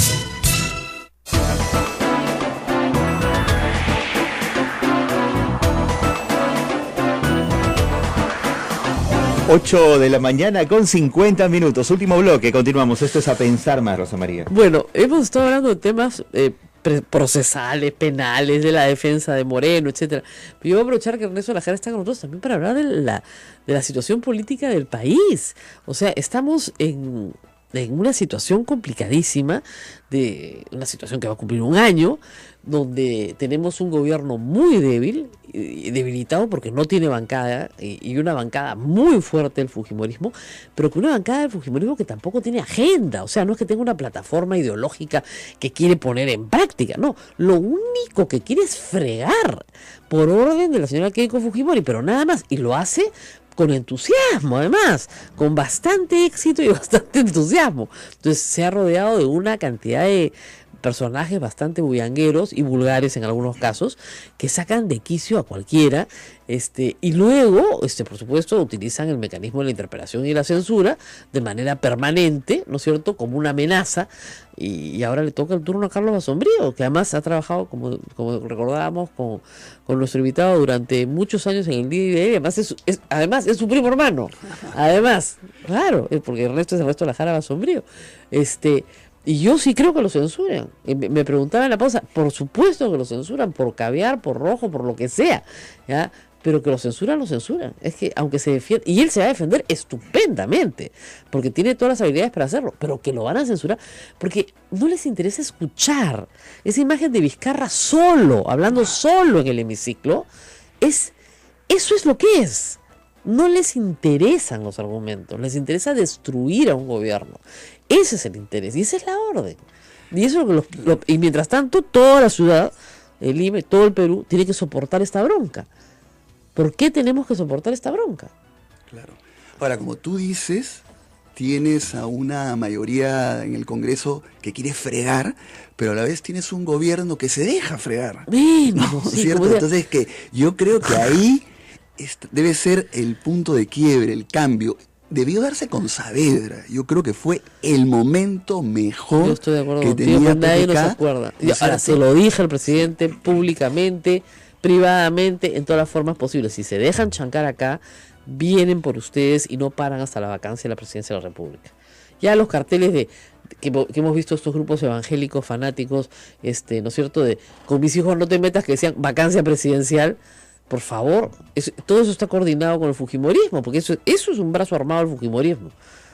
Ocho de la mañana con 50 minutos. Último bloque, continuamos. Esto es A Pensar Más, Rosa María. Bueno, hemos estado hablando de temas procesales, penales, de la defensa de Moreno, etcétera. Pero yo voy a aprovechar que Ernesto Lajara está con nosotros también para hablar de la situación política del país. O sea, estamos en una situación complicadísima, de una situación que va a cumplir un año, donde tenemos un gobierno muy débil, debilitado porque no tiene bancada, y una bancada muy fuerte del fujimorismo, pero que una bancada del fujimorismo que tampoco tiene agenda. O sea, no es que tenga una plataforma ideológica que quiere poner en práctica, no, lo único que quiere es fregar por orden de la señora Keiko Fujimori, pero nada más, y lo hace con entusiasmo, además, con bastante éxito y bastante entusiasmo. Entonces se ha rodeado de una cantidad de personajes bastante bullangueros y vulgares en algunos casos, que sacan de quicio a cualquiera, y luego, por supuesto, utilizan el mecanismo de la interpelación y la censura de manera permanente, ¿no es cierto?, como una amenaza, y ahora le toca el turno a Carlos Basombrío, que además ha trabajado, como recordábamos, con nuestro invitado durante muchos años en el día y además es su primo hermano, además, claro, porque Ernesto es Ernesto Lajara Basombrío, y yo sí creo que lo censuran. Me preguntaba en la pausa, por supuesto que lo censuran, por caviar, por rojo, por lo que sea, ¿ya? Pero que lo censuran. Es que aunque se defiende, y él se va a defender estupendamente, porque tiene todas las habilidades para hacerlo, pero que lo van a censurar, porque no les interesa escuchar esa imagen de Vizcarra solo, hablando solo en el hemiciclo. Eso es lo que es. No les interesan los argumentos, les interesa destruir a un gobierno. Ese es el interés y esa es la orden. Y eso es y mientras tanto, toda la ciudad, el IME, todo el Perú, tiene que soportar esta bronca. ¿Por qué tenemos que soportar esta bronca? Claro. Ahora, como tú dices, tienes a una mayoría en el Congreso que quiere fregar, pero a la vez tienes un gobierno que se deja fregar. ¿No? Sí, ¿cierto? Entonces, que yo creo que ahí debe ser el punto de quiebre, el cambio. Debió darse con Saavedra. Yo creo que fue el momento mejor. Yo estoy de acuerdo que tenía nadie nos acuerda. Ahora, se lo dije al presidente públicamente, privadamente, en todas las formas posibles. Si se dejan chancar acá, vienen por ustedes y no paran hasta la vacancia de la presidencia de la República. Ya los carteles que hemos visto estos grupos evangélicos fanáticos, ¿no es cierto?, de con mis hijos no te metas, que decían vacancia presidencial. Por favor, todo eso está coordinado con el fujimorismo, porque eso es un brazo armado del fujimorismo,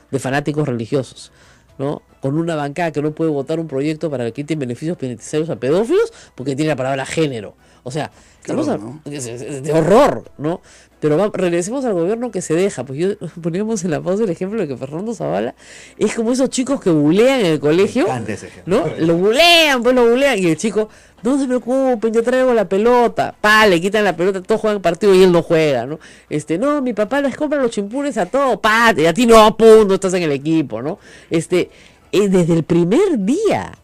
de fanáticos religiosos, ¿no? Con una bancada que no puede votar un proyecto para que quiten beneficios penitenciarios a pedófilos porque tiene la palabra género. O sea, estamos de horror, ¿no? Pero regresemos al gobierno que se deja. Pues yo poníamos en la pausa el ejemplo de que Fernando Zavala es como esos chicos que bulean en el colegio, ¿no? Lo bulean, y el chico, no se preocupen, yo traigo la pelota, le quitan la pelota, todos juegan partido y él no juega, ¿no? No, mi papá les compra los chimpunes a todos, y a ti no, no estás en el equipo, ¿no? Desde el primer día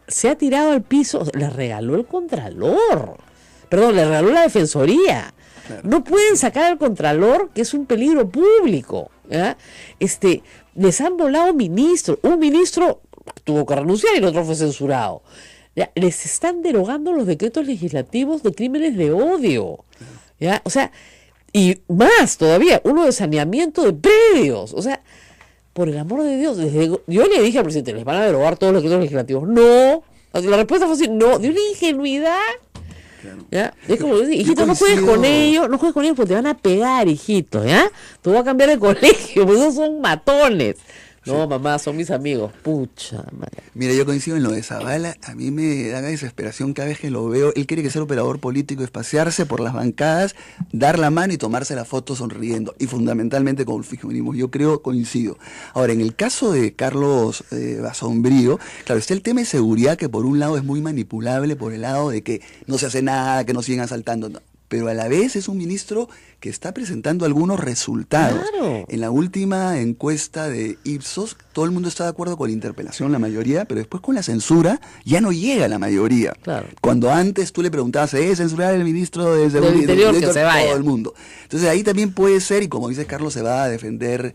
se ha tirado al piso, le regaló el Contralor, le regaló la Defensoría. Claro. No pueden sacar al Contralor, que es un peligro público, ¿ya? Les han volado ministros, un ministro tuvo que renunciar y el otro fue censurado. ¿Ya? Les están derogando los decretos legislativos de crímenes de odio, ¿ya? O sea, y más todavía, uno de saneamiento de predios, o sea, por el amor de Dios, yo le dije al presidente, ¿les van a derogar todos los decretos legislativos? No, la respuesta fue así, no, de una ingenuidad. Claro. ¿Ya? Es como decir, hijito, no juegues coincido. con ellos, no juegues con ellos porque te van a pegar, hijito, ¿ya? Te voy a cambiar de colegio, porque esos son matones. No, mamá, son mis amigos. Pucha madre. Mira, yo coincido en lo de Zavala, a mí me da desesperación cada vez que lo veo. Él quiere que sea operador político, espaciarse por las bancadas, dar la mano y tomarse la foto sonriendo, y fundamentalmente con el fujimorismo. Yo creo, coincido. Ahora, en el caso de Carlos Basombrío, claro, está el tema de seguridad, que por un lado es muy manipulable, por el lado de que no se hace nada, que nos siguen asaltando, no. Pero a la vez es un ministro que está presentando algunos resultados. Claro. En la última encuesta de Ipsos, todo el mundo está de acuerdo con la interpelación, la mayoría, pero después con la censura ya no llega la mayoría. Claro. Cuando antes tú le preguntabas, censurar al ministro de Seguridad? Del Interior, que se vaya. Todo el mundo. Entonces ahí también puede ser, y como dice Carlos, se va a defender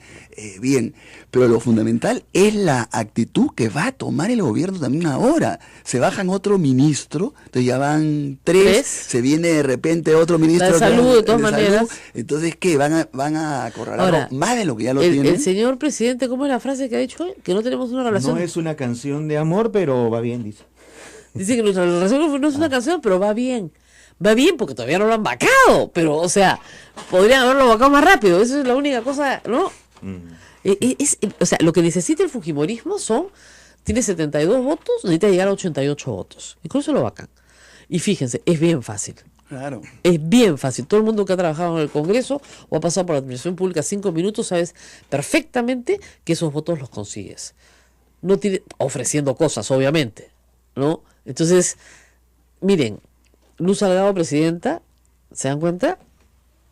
bien. Pero lo fundamental es la actitud que va a tomar el gobierno también ahora. Se bajan otro ministro, entonces ya van tres, se viene de repente otro ministro. La de salud, de todas maneras. Entonces, ¿qué? ¿Van a acorralarlo Ahora, más de lo que ya lo tienen? El señor presidente, ¿cómo es la frase que ha dicho hoy? Que no tenemos una relación. No es una canción de amor, pero va bien, dice. Dice que nuestra relación no es una canción, pero va bien. Va bien porque todavía no lo han vacado. Pero, o sea, podrían haberlo vacado más rápido. Esa es la única cosa, ¿no? O sea, lo que necesita el fujimorismo tiene 72 votos, necesita llegar a 88 votos. Y con eso lo vacan. Y fíjense, es bien fácil. Claro. Es bien fácil. Todo el mundo que ha trabajado en el Congreso o ha pasado por la administración pública 5 minutos, sabes perfectamente que esos votos los consigues. No tiene, ofreciendo cosas, obviamente, ¿no? Entonces, miren, Luz Salgado presidenta, ¿se dan cuenta?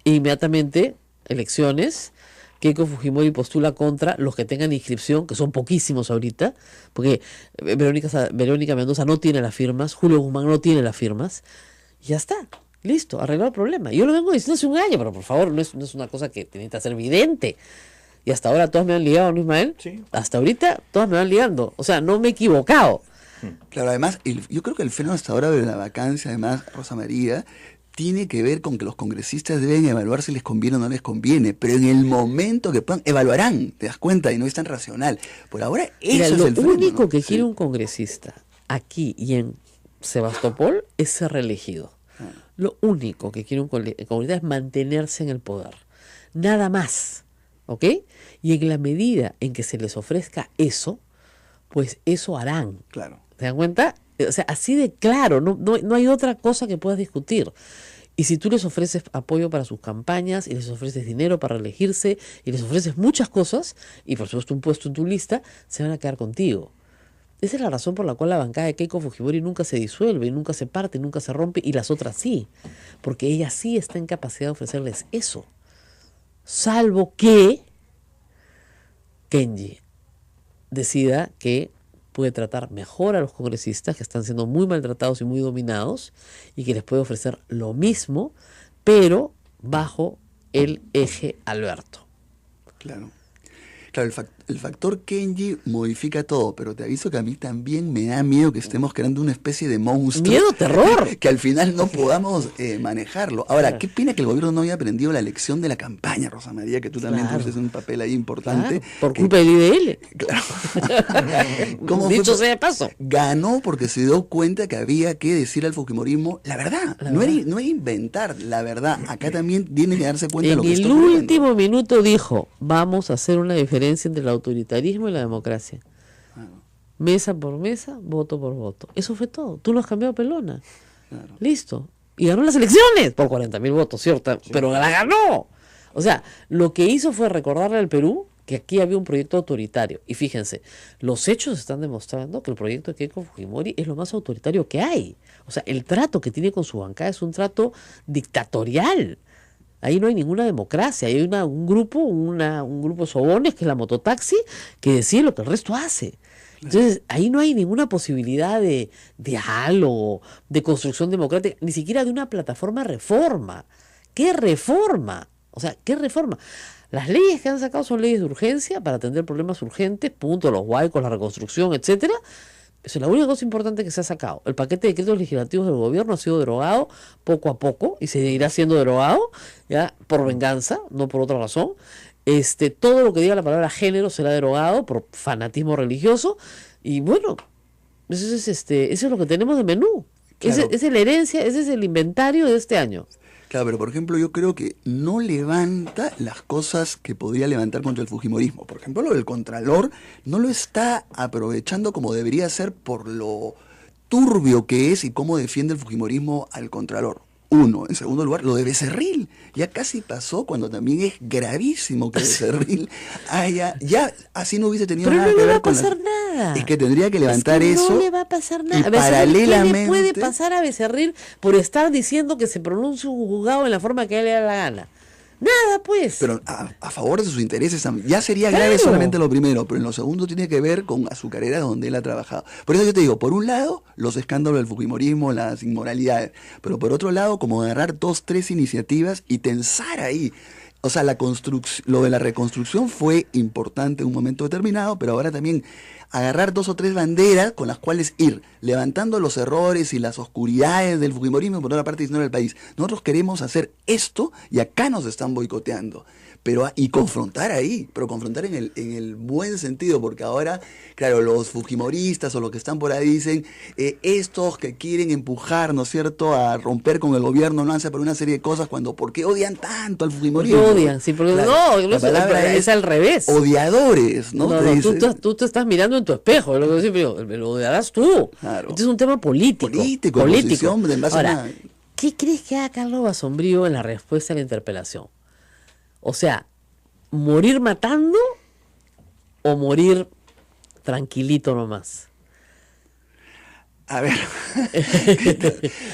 Inmediatamente, elecciones, Keiko Fujimori postula contra los que tengan inscripción, que son poquísimos ahorita, porque Verónica Mendoza no tiene las firmas, Julio Guzmán no tiene las firmas, y ya está. Listo, arreglado el problema. Yo lo vengo diciendo hace un año, pero por favor, no es una cosa que necesita ser evidente. Y hasta ahora todas me han ligado, ¿no, Ismael? Sí. Hasta ahorita todas me van ligando. O sea, no me he equivocado. Claro, además, yo creo que el fenómeno hasta ahora de la vacancia, además, Rosa María, tiene que ver con que los congresistas deben evaluar si les conviene o no les conviene, pero en el momento que puedan, evaluarán, te das cuenta, y no es tan racional. Por ahora, Mira, eso es lo el freno, único ¿no? que Sí. quiere un congresista aquí y en Sebastopol es ser reelegido. Lo único que quiere un congresista es mantenerse en el poder. Nada más. ¿Ok? Y en la medida en que se les ofrezca eso, pues eso harán. Claro. ¿Te dan cuenta? O sea, así de claro, no hay otra cosa que puedas discutir. Y si tú les ofreces apoyo para sus campañas, y les ofreces dinero para reelegirse, y les ofreces muchas cosas, y por supuesto un puesto en tu lista, se van a quedar contigo. Esa es la razón por la cual la bancada de Keiko Fujimori nunca se disuelve, nunca se parte, nunca se rompe, y las otras sí. Porque ella sí está en capacidad de ofrecerles eso. Salvo que Kenji decida que puede tratar mejor a los congresistas que están siendo muy maltratados y muy dominados, y que les puede ofrecer lo mismo, pero bajo el eje Alberto. Claro. Claro, el factor Kenji modifica todo, pero te aviso que a mí también me da miedo que estemos creando una especie de monstruo. ¡Miedo, terror! Que al final no podamos manejarlo. Ahora, qué pena que el gobierno no haya aprendido la lección de la campaña, Rosa María, que tú también Claro. tuviste un papel ahí importante. Claro, por culpa del IDL. Claro. ¿Cómo fue? Dicho sea de paso. Ganó porque se dio cuenta que había que decir al fujimorismo la verdad. No era inventar la verdad. Acá también tiene que darse cuenta de En lo que está el ocurriendo. último minuto dijo, vamos a hacer una diferencia entre el autoritarismo y la democracia. Mesa por mesa, voto por voto. Eso fue todo. Tú lo has cambiado, pelona. Claro. Listo. Y ganó las elecciones por 40.000 votos, ¿cierto? Sí. Pero la ganó. O sea, lo que hizo fue recordarle al Perú que aquí había un proyecto autoritario. Y fíjense, los hechos están demostrando que el proyecto de Keiko Fujimori es lo más autoritario que hay. O sea, el trato que tiene con su bancada es un trato dictatorial. Ahí no hay ninguna democracia, hay un grupo de sobones, que es la mototaxi, que decide lo que el resto hace. Entonces, ahí no hay ninguna posibilidad de diálogo, de construcción democrática, ni siquiera de una plataforma de reforma. ¿Qué reforma? O sea, ¿qué reforma? Las leyes que han sacado son leyes de urgencia para atender problemas urgentes, punto, los huaicos, la reconstrucción, etcétera. Eso es la única cosa importante que se ha sacado. El paquete de decretos legislativos del gobierno ha sido derogado poco a poco y se irá siendo derogado ya por venganza, no por otra razón. Todo lo que diga la palabra género será derogado por fanatismo religioso y bueno, eso es lo que tenemos de menú. Claro. Esa es la herencia, ese es el inventario de este año. Claro, pero por ejemplo yo creo que no levanta las cosas que podría levantar contra el fujimorismo. Por ejemplo, lo del Contralor no lo está aprovechando como debería ser por lo turbio que es y cómo defiende el fujimorismo al Contralor. Uno. En segundo lugar, lo de Becerril. Ya casi pasó cuando también es gravísimo que Becerril haya... Ya así no hubiese tenido Pero nada no que le va ver a con pasar nada. Es que tendría que levantar Es que eso. no le va a pasar nada. Y A Becerril, paralelamente... ¿qué le puede pasar a Becerril por estar diciendo que se pronuncie un juzgado en la forma que a él le da la gana? Nada, pues. Pero a favor de sus intereses también. Ya sería Claro. grave solamente lo primero, pero en lo segundo tiene que ver con azucareras donde él ha trabajado. Por eso yo te digo, por un lado, los escándalos del fujimorismo, las inmoralidades, pero por otro lado, como agarrar 2, 3 iniciativas y tensar ahí. O sea, lo de la reconstrucción fue importante en un momento determinado, pero ahora también agarrar 2 o 3 banderas con las cuales ir levantando los errores y las oscuridades del fujimorismo, por otra parte diciendo al país, nosotros queremos hacer esto y acá nos están boicoteando. Y confrontar ahí, pero confrontar en el buen sentido, porque ahora, claro, los fujimoristas o los que están por ahí dicen, estos que quieren empujar, ¿no es cierto?, a romper con el gobierno, no hace por una serie de cosas, ¿por qué odian tanto al fujimorismo? Porque odian, sí, porque Claro, no, la palabra es al revés. Odiadores, ¿no? Tú te estás mirando en tu espejo, lo que siempre digo, lo odiarás tú. Claro. Este es un tema político. Oposición, en base a Ahora, una... ¿qué crees que haga Carlos Basombrío en la respuesta a la interpelación? O sea, ¿morir matando o morir tranquilito nomás? A ver.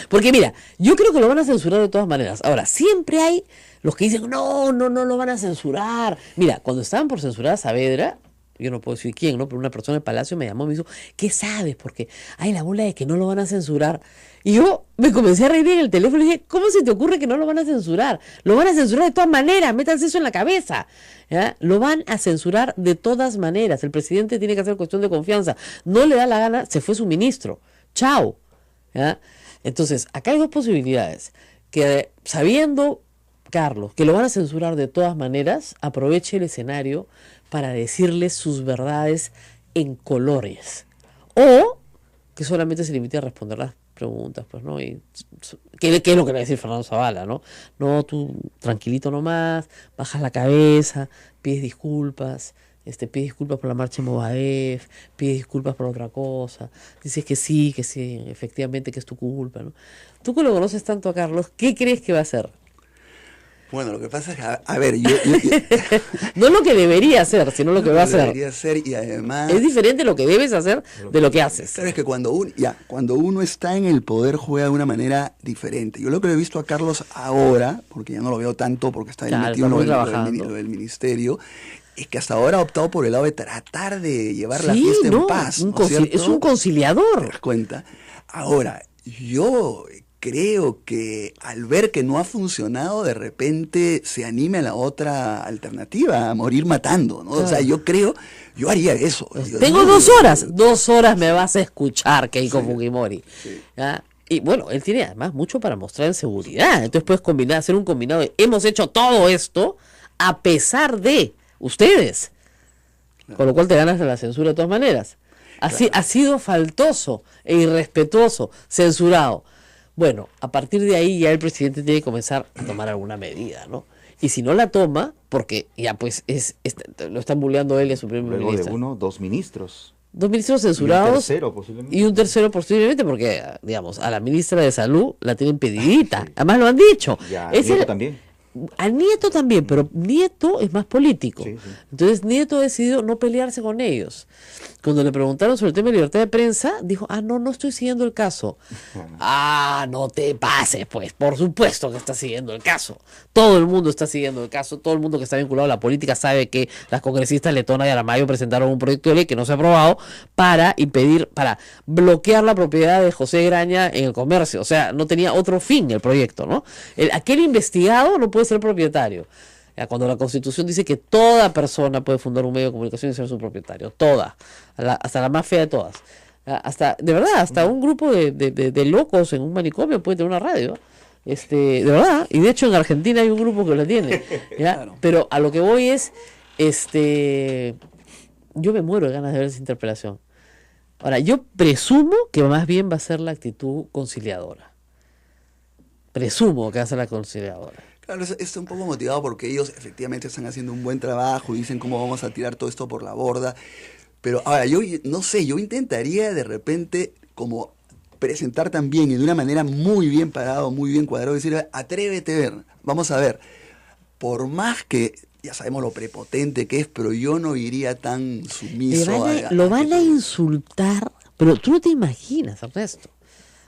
Porque mira, yo creo que lo van a censurar de todas maneras. Ahora, siempre hay los que dicen, no lo van a censurar. Mira, cuando estaban por censurar a Saavedra, yo no puedo decir quién, ¿no? Pero una persona del Palacio me llamó y me dijo, ¿qué sabes? Porque hay la bola de que no lo van a censurar. Y yo me comencé a reír en el teléfono y dije, ¿cómo se te ocurre que no lo van a censurar? Lo van a censurar de todas maneras, métanse eso en la cabeza. ¿Ya? Lo van a censurar de todas maneras. El presidente tiene que hacer cuestión de confianza. No le da la gana, se fue su ministro. Chao. ¿Ya? Entonces, acá hay dos posibilidades. Que sabiendo, Carlos, que lo van a censurar de todas maneras, aproveche el escenario para decirles sus verdades en colores. O que solamente se limite a responder las preguntas, pues, ¿no? Y ¿qué es lo que le va a decir Fernando Zavala, no? No, tú tranquilito nomás, bajas la cabeza, pides disculpas, pides disculpas por la marcha en Movadef, pides disculpas por otra cosa, dices que sí, efectivamente que es tu culpa, ¿no? Tú que lo conoces tanto a Carlos, ¿qué crees que va a hacer? Bueno, lo que pasa es que, a ver, no lo que debería hacer, sino lo que va a hacer. Debería hacer y además... Es diferente lo que debes hacer de lo que haces. Claro, es que cuando uno está en el poder juega de una manera diferente. Yo lo que he visto a Carlos ahora, porque ya no lo veo tanto porque está metido en lo del ministerio, es que hasta ahora ha optado por el lado de tratar de llevar la fiesta en paz. ¿No es un conciliador. ¿Te das cuenta? Ahora, yo creo que al ver que no ha funcionado, de repente se anime a la otra alternativa, a morir matando, ¿no? Claro. O sea, yo haría eso. Tengo 2 horas. 2 horas me vas a escuchar, Keiko Fujimori. Sí. ¿Ya? Y bueno, él tiene además mucho para mostrar en seguridad. Entonces puedes hacer un combinado de, hemos hecho todo esto a pesar de ustedes. Claro. Con lo cual te ganas la censura de todas maneras. Así, claro. Ha sido faltoso e irrespetuoso, censurado. Bueno, a partir de ahí ya el presidente tiene que comenzar a tomar alguna medida, ¿no? Y si no la toma, porque ya pues lo están bulleando él y a su primer ministro. Luego de 2 ministros. 2 ministros censurados. Y un tercero posiblemente, porque, digamos, a la ministra de Salud la tienen pedidita. Sí. Además lo han dicho. Ya, Nieto también. A Nieto también, pero Nieto es más político. Sí. Entonces Nieto ha decidido no pelearse con ellos. Cuando le preguntaron sobre el tema de libertad de prensa, dijo, no estoy siguiendo el caso. No te pases, pues, por supuesto que está siguiendo el caso. Todo el mundo está siguiendo el caso, todo el mundo que está vinculado a la política sabe que las congresistas Letona y Aramayo presentaron un proyecto de ley que no se ha aprobado para bloquear la propiedad de José Graña en el comercio. O sea, no tenía otro fin el proyecto, ¿no? Aquel investigado no puede ser propietario. Cuando la Constitución dice que toda persona puede fundar un medio de comunicación y ser su propietario, toda, hasta la más fea de todas, hasta un grupo de locos en un manicomio puede tener una radio, de verdad, y de hecho en Argentina hay un grupo que la tiene, ¿ya? Claro. Pero a lo que voy es, yo me muero de ganas de ver esa interpelación. Ahora, yo presumo que más bien va a ser la actitud conciliadora. Presumo que va a ser la conciliadora. Claro, está un poco motivado porque ellos efectivamente están haciendo un buen trabajo y dicen cómo vamos a tirar todo esto por la borda. Pero ahora, yo no sé, yo intentaría de repente como presentar también y de una manera muy bien parado, muy bien cuadrado, decir, atrévete a ver, vamos a ver, por más que ya sabemos lo prepotente que es, pero yo no iría tan sumiso. Lo van a insultar, pero tú no te imaginas, Ernesto.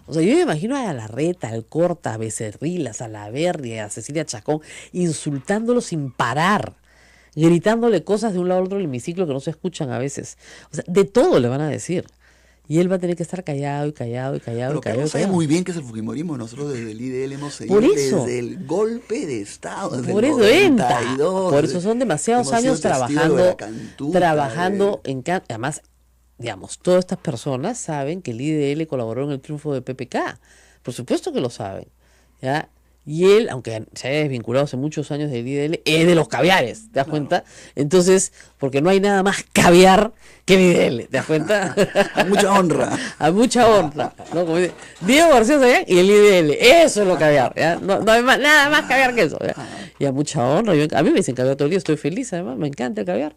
O sea, yo me imagino a Larreta, al Corta, a Becerril, a Salaverry, a Cecilia Chacón, insultándolo sin parar, gritándole cosas de un lado al otro del hemiciclo que no se escuchan a veces. O sea, de todo le van a decir. Y él va a tener que estar callado y callado y callado. Pero Carlos sabe muy bien que es el Fujimorismo. Nosotros desde el IDL hemos seguido desde el golpe de Estado. Desde por el eso 92, por eso son demasiados años trabajando en... Además, digamos, todas estas personas saben que el IDL colaboró en el triunfo de PPK. Por supuesto que lo saben. ¿Ya? Y él, aunque se haya desvinculado hace muchos años del IDL, es de los caviares, ¿te das cuenta? Entonces, porque no hay nada más caviar que el IDL, ¿te das cuenta? A mucha honra. A mucha honra, ¿no? Como dice Diego García Sayán y el IDL, eso es lo caviar, ¿ya? No hay nada más caviar que eso, ¿ya? Y a mucha honra, a mí me dicen caviar todo el día, estoy feliz, además, me encanta el caviar.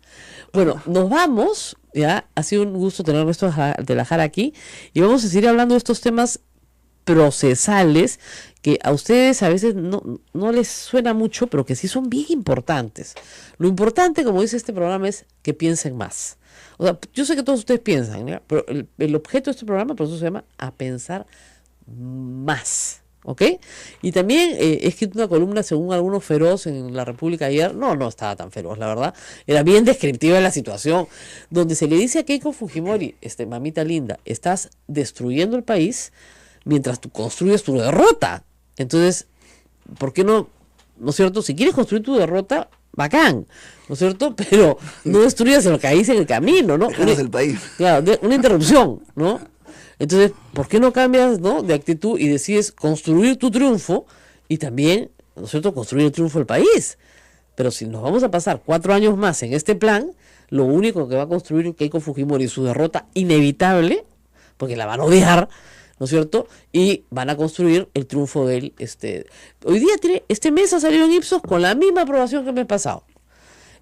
Bueno, nos vamos, ¿ya? Ha sido un gusto tener a Ernesto de la Jara aquí, y vamos a seguir hablando de estos temas procesales que a ustedes a veces no les suena mucho, pero que sí son bien importantes. Lo importante, como dice este programa, es que piensen más. O sea, yo sé que todos ustedes piensan, ¿ya? Pero el objeto de este programa, por eso se llama A Pensar Más. ¿Ok? Y también he escrito una columna, según algunos, feroz en La República ayer. No estaba tan feroz, la verdad. Era bien descriptiva de la situación, donde se le dice a Keiko Fujimori, mamita linda, estás destruyendo el país mientras tú construyes tu derrota. Entonces, ¿por qué no es cierto? Si quieres construir tu derrota, bacán, ¿no es cierto? Pero no destruyas lo que hice en el camino, ¿no? Déjanos el país. Claro, una interrupción, ¿no? Entonces, ¿por qué no cambias, ¿no?, de actitud y decides construir tu triunfo y también, ¿no es cierto?, construir el triunfo del país? Pero si nos vamos a pasar 4 años más en este plan, lo único que va a construir Keiko Fujimori es su derrota inevitable, porque la van a odiar, ¿no es cierto? Y van a construir el triunfo de él. Hoy día este mes ha salido en Ipsos con la misma aprobación que el mes pasado.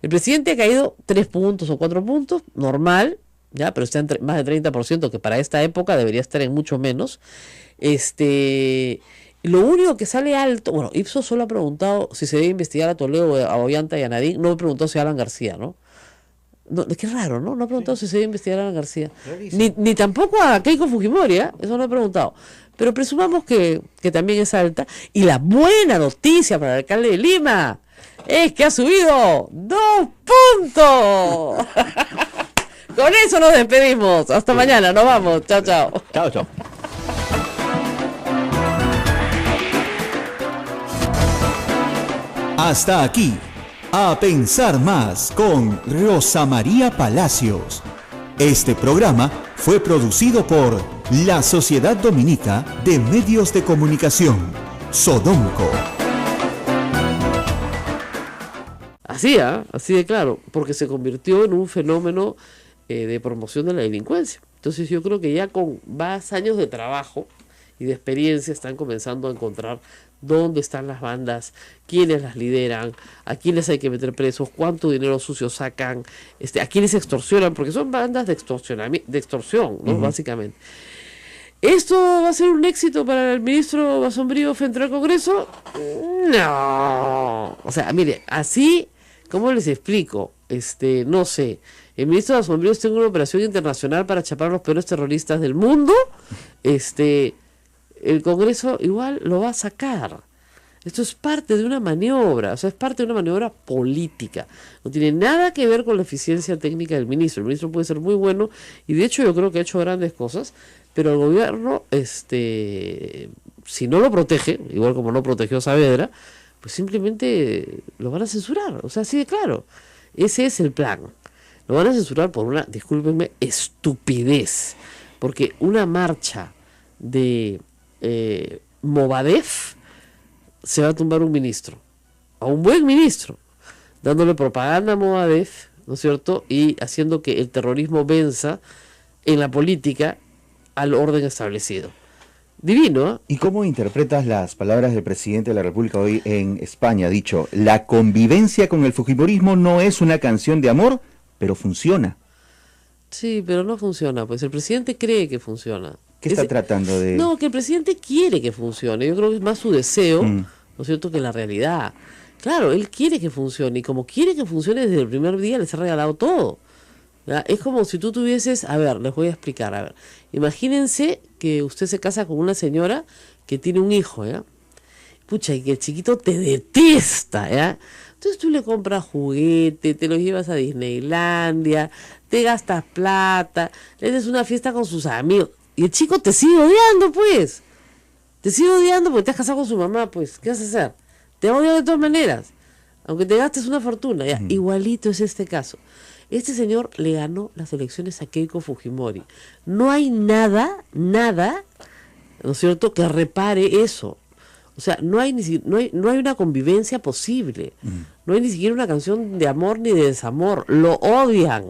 El presidente ha caído 3 puntos o 4 puntos, normal, ya, pero está en más de 30%, que para esta época debería estar en mucho menos. Lo único que sale alto, bueno, Ipsos solo ha preguntado si se debe investigar a Toledo, a Ollanta y a Nadine, no ha preguntado si a Alan García, ¿no? No, qué raro, ¿no? No ha preguntado si se debe investigar a Alan García. Ni tampoco a Keiko Fujimori, ¿eh? Eso no ha preguntado. Pero presumamos que también es alta. Y la buena noticia para el alcalde de Lima es que ha subido 2 puntos. Con eso nos despedimos. Hasta mañana, nos vamos. Chao, chao. Chao, chao. Hasta aquí, A Pensar Más con Rosa María Palacios. Este programa fue producido por la Sociedad Dominica de Medios de Comunicación, Sodomco. Así de claro, porque se convirtió en un fenómeno de promoción de la delincuencia. Entonces yo creo que ya con más años de trabajo y de experiencia están comenzando a encontrar dónde están las bandas, quiénes las lideran, a quiénes hay que meter presos, cuánto dinero sucio sacan, a quiénes extorsionan, porque son bandas de extorsión, ¿no? Básicamente. ¿Esto va a ser un éxito para el ministro Basombrío frente al Congreso? No. O sea, mire, así, ¿cómo les explico? No sé. El ministro Basombrío está en una operación internacional para chapar a los peores terroristas del mundo. El Congreso igual lo va a sacar. Esto es parte de una maniobra, o sea, es parte de una maniobra política. No tiene nada que ver con la eficiencia técnica del ministro. El ministro puede ser muy bueno y de hecho yo creo que ha hecho grandes cosas, pero el gobierno, si no lo protege, igual como no protegió a Saavedra, pues simplemente lo van a censurar. O sea, así de claro. Ese es el plan. Lo van a censurar por una, discúlpenme, estupidez. Porque una marcha de Movadef se va a tumbar un ministro, a un buen ministro, dándole propaganda a Movadef, ¿no es cierto? Y haciendo que el terrorismo venza en la política al orden establecido. Divino, ¿eh? ¿Y cómo interpretas las palabras del presidente de la República hoy en España? Ha dicho, la convivencia con el fujimorismo no es una canción de amor, pero funciona. Sí, pero no funciona, pues el presidente cree que funciona. ¿Qué está tratando de...? No, que el presidente quiere que funcione. Yo creo que es más su deseo, ¿no es cierto?, que la realidad. Claro, él quiere que funcione, y como quiere que funcione desde el primer día, les ha regalado todo. ¿Verdad? Es como si tú tuvieses, a ver, les voy a explicar, a ver, imagínense que usted se casa con una señora que tiene un hijo, ¿ya? Pucha, y que el chiquito te detesta, ¿ya? Entonces tú le compras juguete, te lo llevas a Disneylandia, te gastas plata, le haces una fiesta con sus amigos, y el chico te sigue odiando, pues. Te sigue odiando porque te has casado con su mamá, pues. ¿Qué vas a hacer? Te odia de todas maneras, aunque te gastes una fortuna, ¿ya? Igualito es este caso. Este señor le ganó las elecciones a Keiko Fujimori. No hay nada, ¿no es cierto?, que repare eso. O sea, no hay una convivencia posible. No hay ni siquiera una canción de amor ni de desamor. Lo odian.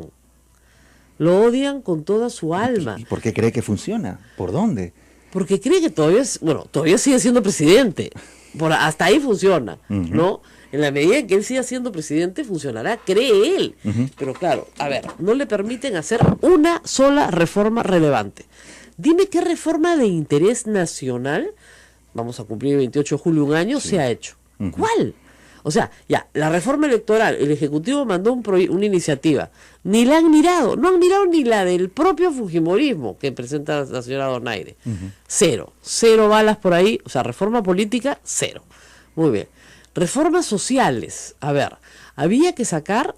Lo odian con toda su alma. ¿Y por qué cree que funciona? ¿Por dónde? Porque cree que todavía sigue siendo presidente. Hasta ahí funciona, ¿no? En la medida en que él siga siendo presidente, funcionará, cree él. Pero claro, a ver, no le permiten hacer una sola reforma relevante. Dime qué reforma de interés nacional, vamos a cumplir el 28 de julio un año, se ha hecho. ¿Cuál? O sea, ya, la reforma electoral, el Ejecutivo mandó una iniciativa, ni la han mirado, no han mirado ni la del propio fujimorismo que presenta la señora Donaire. Cero balas por ahí, o sea, reforma política, cero. Muy bien. Reformas sociales, a ver, había que sacar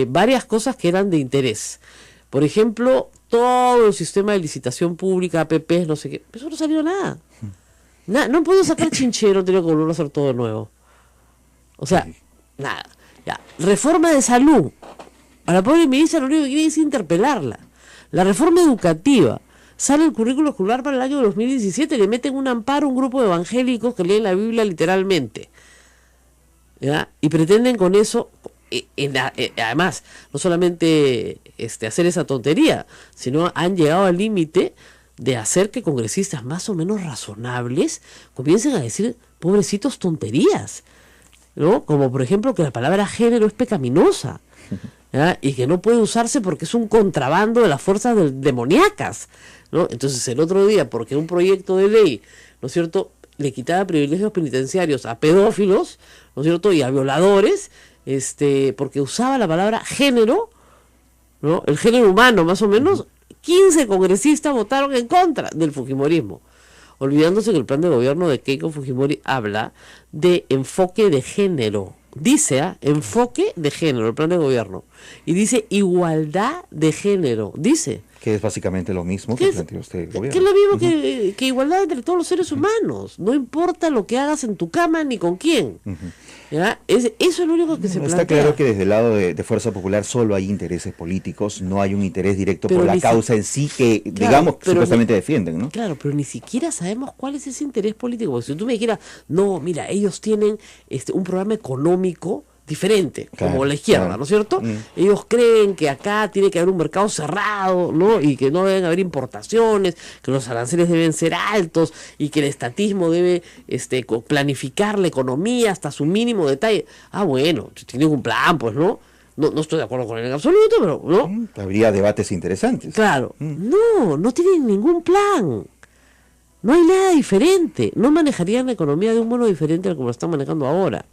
varias cosas que eran de interés. Por ejemplo, todo el sistema de licitación pública, APPs, no sé qué, eso no salió nada. No puedo sacar chinchero, tengo que volver a hacer todo de nuevo. O sea, nada. Ya. Reforma de salud. A la pobre ministra lo único que quiere es interpelarla. La reforma educativa. Sale el currículo escolar para el año 2017, le meten un amparo a un grupo de evangélicos que leen la Biblia literalmente. ¿Ya? Y pretenden con eso, además, no solamente hacer esa tontería, sino han llegado al límite de hacer que congresistas más o menos razonables comiencen a decir, pobrecitos, tonterías, ¿no? Como por ejemplo que la palabra género es pecaminosa, ¿ya? Y que no puede usarse porque es un contrabando de las fuerzas demoníacas, ¿no? Entonces el otro día, porque un proyecto de ley, ¿no es cierto?, le quitaba privilegios penitenciarios a pedófilos, ¿no es cierto?, y a violadores, porque usaba la palabra género, ¿no?, el género humano más o menos, 15 congresistas votaron en contra del fujimorismo, olvidándose que el plan de gobierno de Keiko Fujimori habla de enfoque de género. Dice, enfoque de género, el plan de gobierno. Y dice igualdad de género. Dice. Que es básicamente lo mismo que planteó usted el gobierno. Que es lo mismo que igualdad entre todos los seres humanos. No importa lo que hagas en tu cama ni con quién. ¿Ya? Eso es lo único que se plantea. Está claro que desde el lado de Fuerza Popular solo hay intereses políticos, no hay un interés directo por la causa en sí que, digamos, supuestamente defienden, ¿no? Claro, pero ni siquiera sabemos cuál es ese interés político. Porque si tú me dijeras, no, mira, ellos tienen un programa económico diferente, claro, como la izquierda, claro, ¿no es cierto? Ellos creen que acá tiene que haber un mercado cerrado, ¿no? Y que no deben haber importaciones, que los aranceles deben ser altos y que el estatismo debe planificar la economía hasta su mínimo detalle. Ah, bueno, tiene un plan, pues, ¿no? No estoy de acuerdo con él en absoluto, pero, ¿no? Habría debates interesantes. Claro. No tienen ningún plan. No hay nada diferente. No manejarían la economía de un modo diferente al como lo están manejando ahora.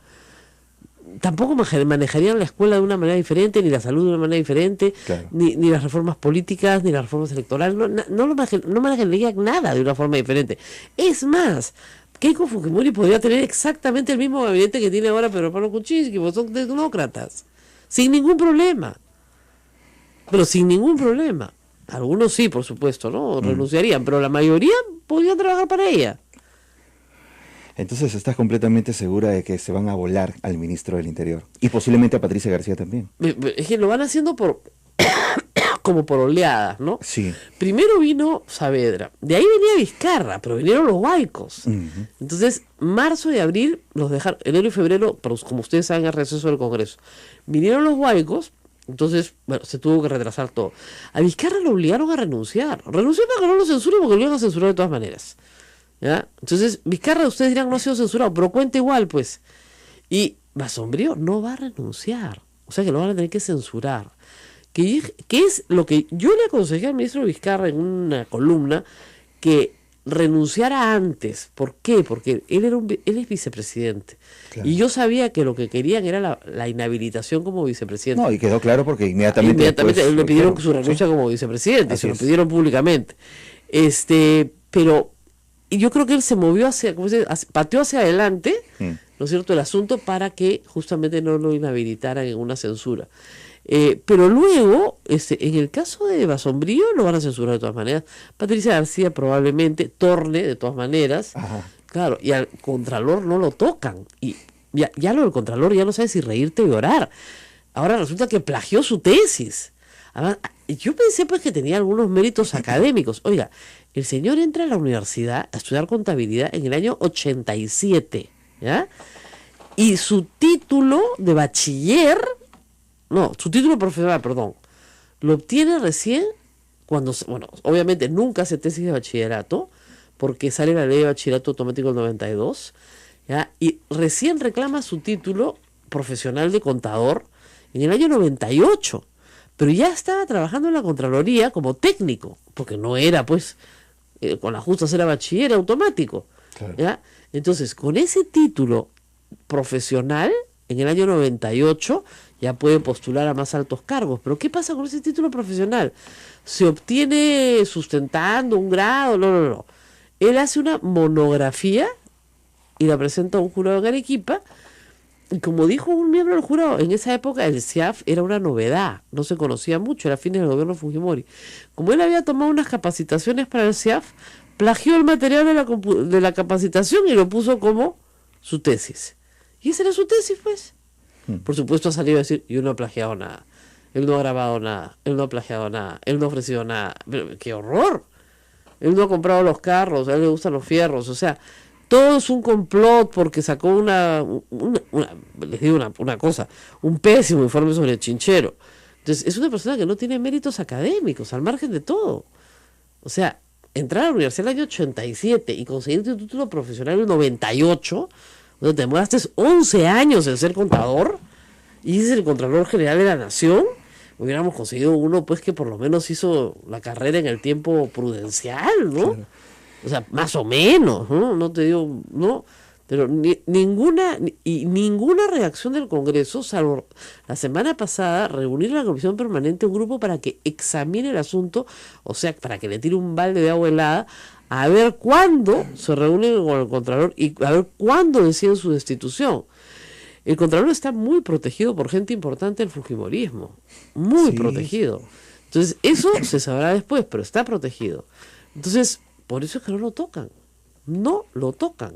Tampoco manejarían la escuela de una manera diferente, ni la salud de una manera diferente, claro, ni las reformas políticas, ni las reformas electorales. No manejarían nada de una forma diferente. Es más, Keiko Fujimori podría tener exactamente el mismo gabinete que tiene ahora Pedro Pablo Kuczynski, porque son tecnócratas. Sin ningún problema. Pero sin ningún problema. Algunos sí, por supuesto, ¿no? Renunciarían, pero la mayoría podría trabajar para ella. Entonces estás completamente segura de que se van a volar al ministro del Interior y posiblemente a Patricia García también. Es que lo van haciendo como por oleadas, ¿no? Sí. Primero vino Saavedra, de ahí venía Vizcarra, pero vinieron los huaicos. Entonces, marzo y abril los dejaron, enero y febrero, como ustedes saben, el receso del Congreso. Vinieron los huaicos Entonces, bueno, se tuvo que retrasar todo. A Vizcarra lo obligaron a renunciar. Renunció para que no lo censuren porque lo iban a censurar de todas maneras. ¿Ya? Entonces, Vizcarra, ustedes dirán, no ha sido censurado, pero cuenta igual, pues. Y Basombrío no va a renunciar. O sea que lo van a tener que censurar. Que es lo que yo le aconsejé al ministro Vizcarra en una columna, que renunciara antes. ¿Por qué? Porque él es vicepresidente. Claro. Y yo sabía que lo que querían era la inhabilitación como vicepresidente. No, y quedó claro porque inmediatamente después, le pidieron su renuncia como vicepresidente, se lo pidieron públicamente. Pero yo creo que él se movió pateó hacia adelante, ¿no es cierto?, el asunto para que justamente no lo inhabilitaran en una censura. Pero luego, en el caso de Basombrío, lo van a censurar de todas maneras. Patricia García probablemente, Torne de todas maneras. Ajá. Claro, y al Contralor no lo tocan. Y ya lo del Contralor ya no sabe si reírte o llorar. Ahora resulta que plagió su tesis. Además, yo pensé pues que tenía algunos méritos académicos. Oiga, el señor entra a la universidad a estudiar contabilidad en el año 87, ¿ya? Y su título de bachiller... No, su título profesional, perdón, lo obtiene recién cuando, obviamente nunca hace tesis de bachillerato, porque sale la ley de bachillerato automático del 92, ¿ya? Y recién reclama su título profesional de contador en el año 98, pero ya estaba trabajando en la Contraloría como técnico, porque no era, pues, con las justas era bachiller automático, claro. ¿Ya? Entonces, con ese título profesional, en el año 98, ya puede postular a más altos cargos. Pero ¿qué pasa con ese título profesional? ¿Se obtiene sustentando un grado? No. Él hace una monografía y la presenta a un jurado en Arequipa. Y como dijo un miembro del jurado, en esa época el CIAF era una novedad, no se conocía mucho, era fines del gobierno Fujimori. Como él había tomado unas capacitaciones para el CIAF, plagió el material de la capacitación y lo puso como su tesis. Y esa era su tesis, pues. Por supuesto ha salido a decir, yo no he plagiado nada, él no ha grabado nada, él no ha plagiado nada, él no ha ofrecido nada. Pero, ¡qué horror! Él no ha comprado los carros, a él le gustan los fierros, o sea, todo es un complot porque sacó les digo una cosa, un pésimo informe sobre el Chinchero. Entonces, es una persona que no tiene méritos académicos, al margen de todo. O sea, entrar a la universidad en el año 87 y conseguir tu título profesional en el 98... donde te demoraste 11 años en ser contador y es el Contralor General de la Nación, hubiéramos conseguido uno pues que por lo menos hizo la carrera en el tiempo prudencial, ¿no? Claro. O sea, más o menos, ¿no? No te digo, no, pero ninguna reacción del Congreso, salvo la semana pasada reunir en la Comisión Permanente un grupo para que examine el asunto, o sea, para que le tire un balde de agua helada, a ver cuándo se reúnen con el Contralor y a ver cuándo deciden su destitución. El Contralor está muy protegido por gente importante del fujimorismo, muy protegido. Entonces, eso se sabrá después, pero está protegido. Entonces, por eso es que no lo tocan,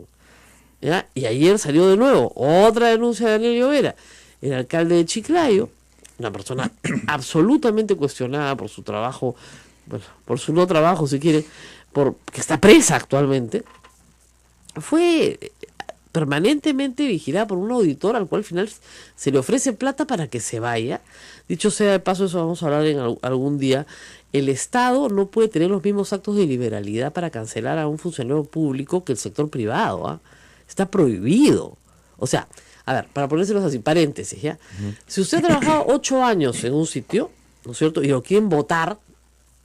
¿ya? Y ayer salió de nuevo otra denuncia de Daniel Llovera, el alcalde de Chiclayo, una persona absolutamente cuestionada por su trabajo, bueno, por su no trabajo si quiere, que está presa actualmente, fue permanentemente vigilada por un auditor al cual al final se le ofrece plata para que se vaya. Dicho sea de paso, eso vamos a hablar en algún día. El Estado no puede tener los mismos actos de liberalidad para cancelar a un funcionario público que el sector privado, ¿eh? Está prohibido. O sea, a ver, para ponérselos así, paréntesis, ¿ya? Si usted ha trabajado 8 años en un sitio, ¿no es cierto?, y lo quieren votar,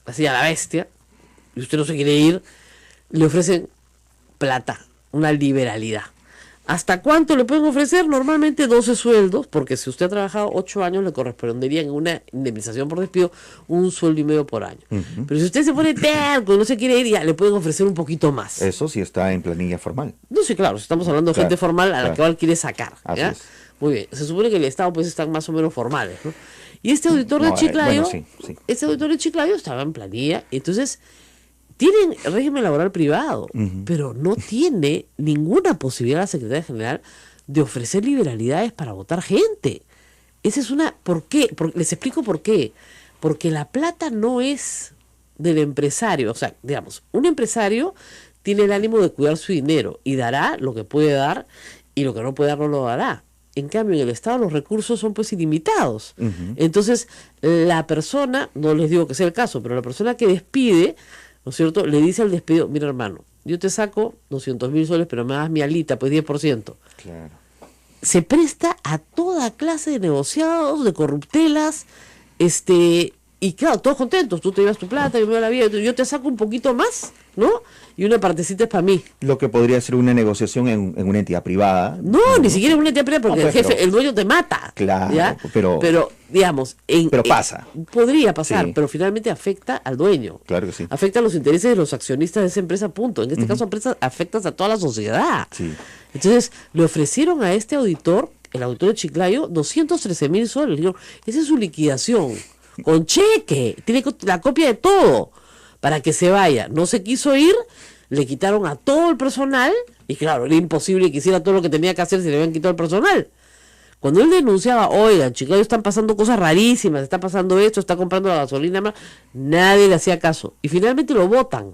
así a la bestia, y usted no se quiere ir, le ofrecen plata, una liberalidad. ¿Hasta cuánto le pueden ofrecer? Normalmente 12 sueldos, porque si usted ha trabajado 8 años le correspondería en una indemnización por despido 1,5 sueldos por año. Pero si usted se pone terco y no se quiere ir, ya le pueden ofrecer un poquito más. Eso sí está en planilla formal. No, sí, claro, estamos hablando de gente formal a la que quiere sacar. ¿Ya? Muy bien, se supone que el Estado pues están más o menos formales, ¿no? Y este auditor de Chiclayo, este auditor de Chiclayo estaba en planilla, entonces tienen régimen laboral privado, pero no tiene ninguna posibilidad la Secretaría General de ofrecer liberalidades para votar gente. Esa es una... ¿Por qué? Les explico por qué. Porque la plata no es del empresario. O sea, digamos, un empresario tiene el ánimo de cuidar su dinero y dará lo que puede dar y lo que no puede dar no lo dará. En cambio, en el Estado los recursos son pues ilimitados. Entonces, la persona, no les digo que sea el caso, pero la persona que despide, ¿no es cierto?, le dice al despedido, mira hermano, yo te saco 200.000 soles, pero me das mi alita, pues 10%. Claro. Se presta a toda clase de negociados, de corruptelas, y claro, todos contentos, tú te llevas tu plata, yo me doy la vida, yo te saco un poquito más, ¿no? Y una partecita es para mí. Lo que podría ser una negociación en una entidad privada. No, ni siquiera en una entidad privada, porque pues, el jefe, pero, el dueño te mata. Claro, ¿ya? pero digamos, pero pasa. Podría pasar, Sí. pero finalmente afecta al dueño. Claro que sí. Afecta a los intereses de los accionistas de esa empresa, punto. En este caso, afectas a toda la sociedad. Sí. Entonces, le ofrecieron a este auditor, el auditor de Chiclayo, 213.000 soles. Le dijeron, esa es su liquidación, con cheque, tiene la copia de todo, para que se vaya. No se quiso ir, le quitaron a todo el personal, y claro, era imposible que hiciera todo lo que tenía que hacer si le habían quitado el personal. Cuando él denunciaba, oigan, Chiclayo están pasando cosas rarísimas, está pasando esto, está comprando la gasolina más, nadie le hacía caso. Y finalmente lo votan.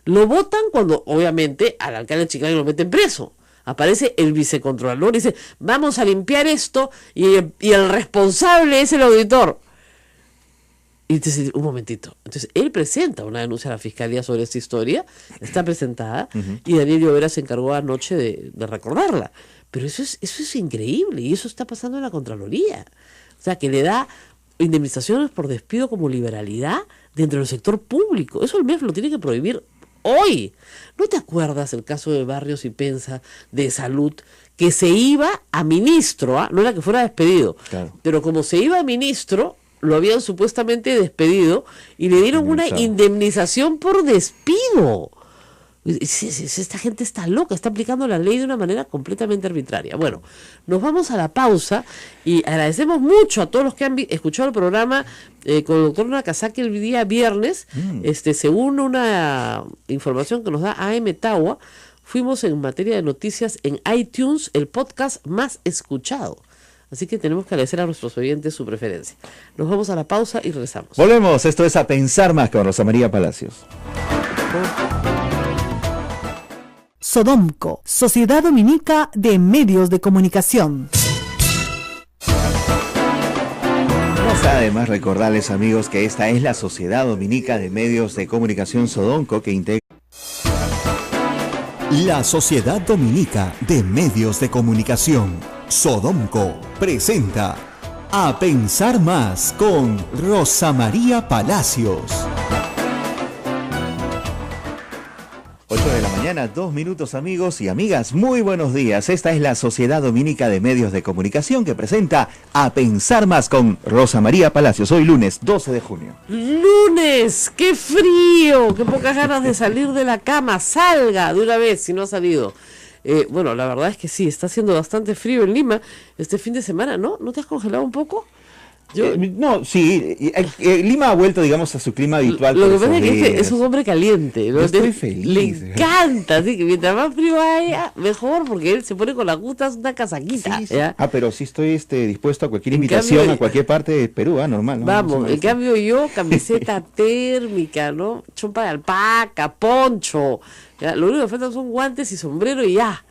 Lo votan cuando, obviamente, al alcalde de Chiclayo lo meten preso. Aparece el vicecontrolador y dice, vamos a limpiar esto, y el responsable es el auditor. Y entonces, un momentito. Entonces, él presenta una denuncia a la fiscalía sobre esta historia, está presentada, y Daniel Llovera se encargó anoche de recordarla. Pero eso es increíble, y eso está pasando en la Contraloría. O sea, que le da indemnizaciones por despido como liberalidad dentro del sector público. Eso el MEF lo tiene que prohibir hoy. ¿No te acuerdas el caso de Barrios y Pensa de salud, que se iba a ministro, no era que fuera despedido, Claro. pero como se iba a ministro, lo habían supuestamente despedido y le dieron una indemnización por despido? Esta gente está loca, está aplicando la ley de una manera completamente arbitraria. Bueno, nos vamos a la pausa y agradecemos mucho a todos los que han escuchado el programa con el doctor Nakazaki el día viernes. Según una información que nos da AM Tawa, fuimos en materia de noticias en iTunes el podcast más escuchado. Así que tenemos que agradecer a nuestros oyentes su preferencia. Nos vamos a la pausa y regresamos. Volvemos, esto es A Pensar Más con Rosa María Palacios. Sodomco, Sociedad Dominica de Medios de Comunicación. No está de más recordarles, amigos, que esta es la Sociedad Dominica de Medios de Comunicación Sodomco, que integra La Sociedad Dominica de Medios de Comunicación, Sodomco, presenta A Pensar Más con Rosa María Palacios. 8 de la mañana, 2 minutos, amigos y amigas, muy buenos días. Esta es la Sociedad Dominica de Medios de Comunicación que presenta A Pensar Más con Rosa María Palacios. Hoy lunes 12 de junio. ¡Lunes! ¡Qué frío! ¡Qué pocas ganas de salir de la cama! ¡Salga de una vez si no ha salido! Bueno, la verdad es que sí, está haciendo bastante frío en Lima este fin de semana, ¿no? ¿No te has congelado un poco? No, sí, Lima ha vuelto, digamos, a su clima habitual. Lo que pasa es que es un hombre caliente, ¿no? Yo estoy feliz. Le encanta, así que mientras más frío haya, mejor, porque él se pone con las justas una casaquita. Sí. ¿Ya? Pero sí estoy dispuesto a cualquier En invitación cambio, a cualquier parte de Perú, normal. ¿no? Vamos, No, en cambio yo, camiseta térmica, ¿no? Chompa de alpaca, poncho. ¿Ya? Lo único que falta son guantes y sombrero y ya.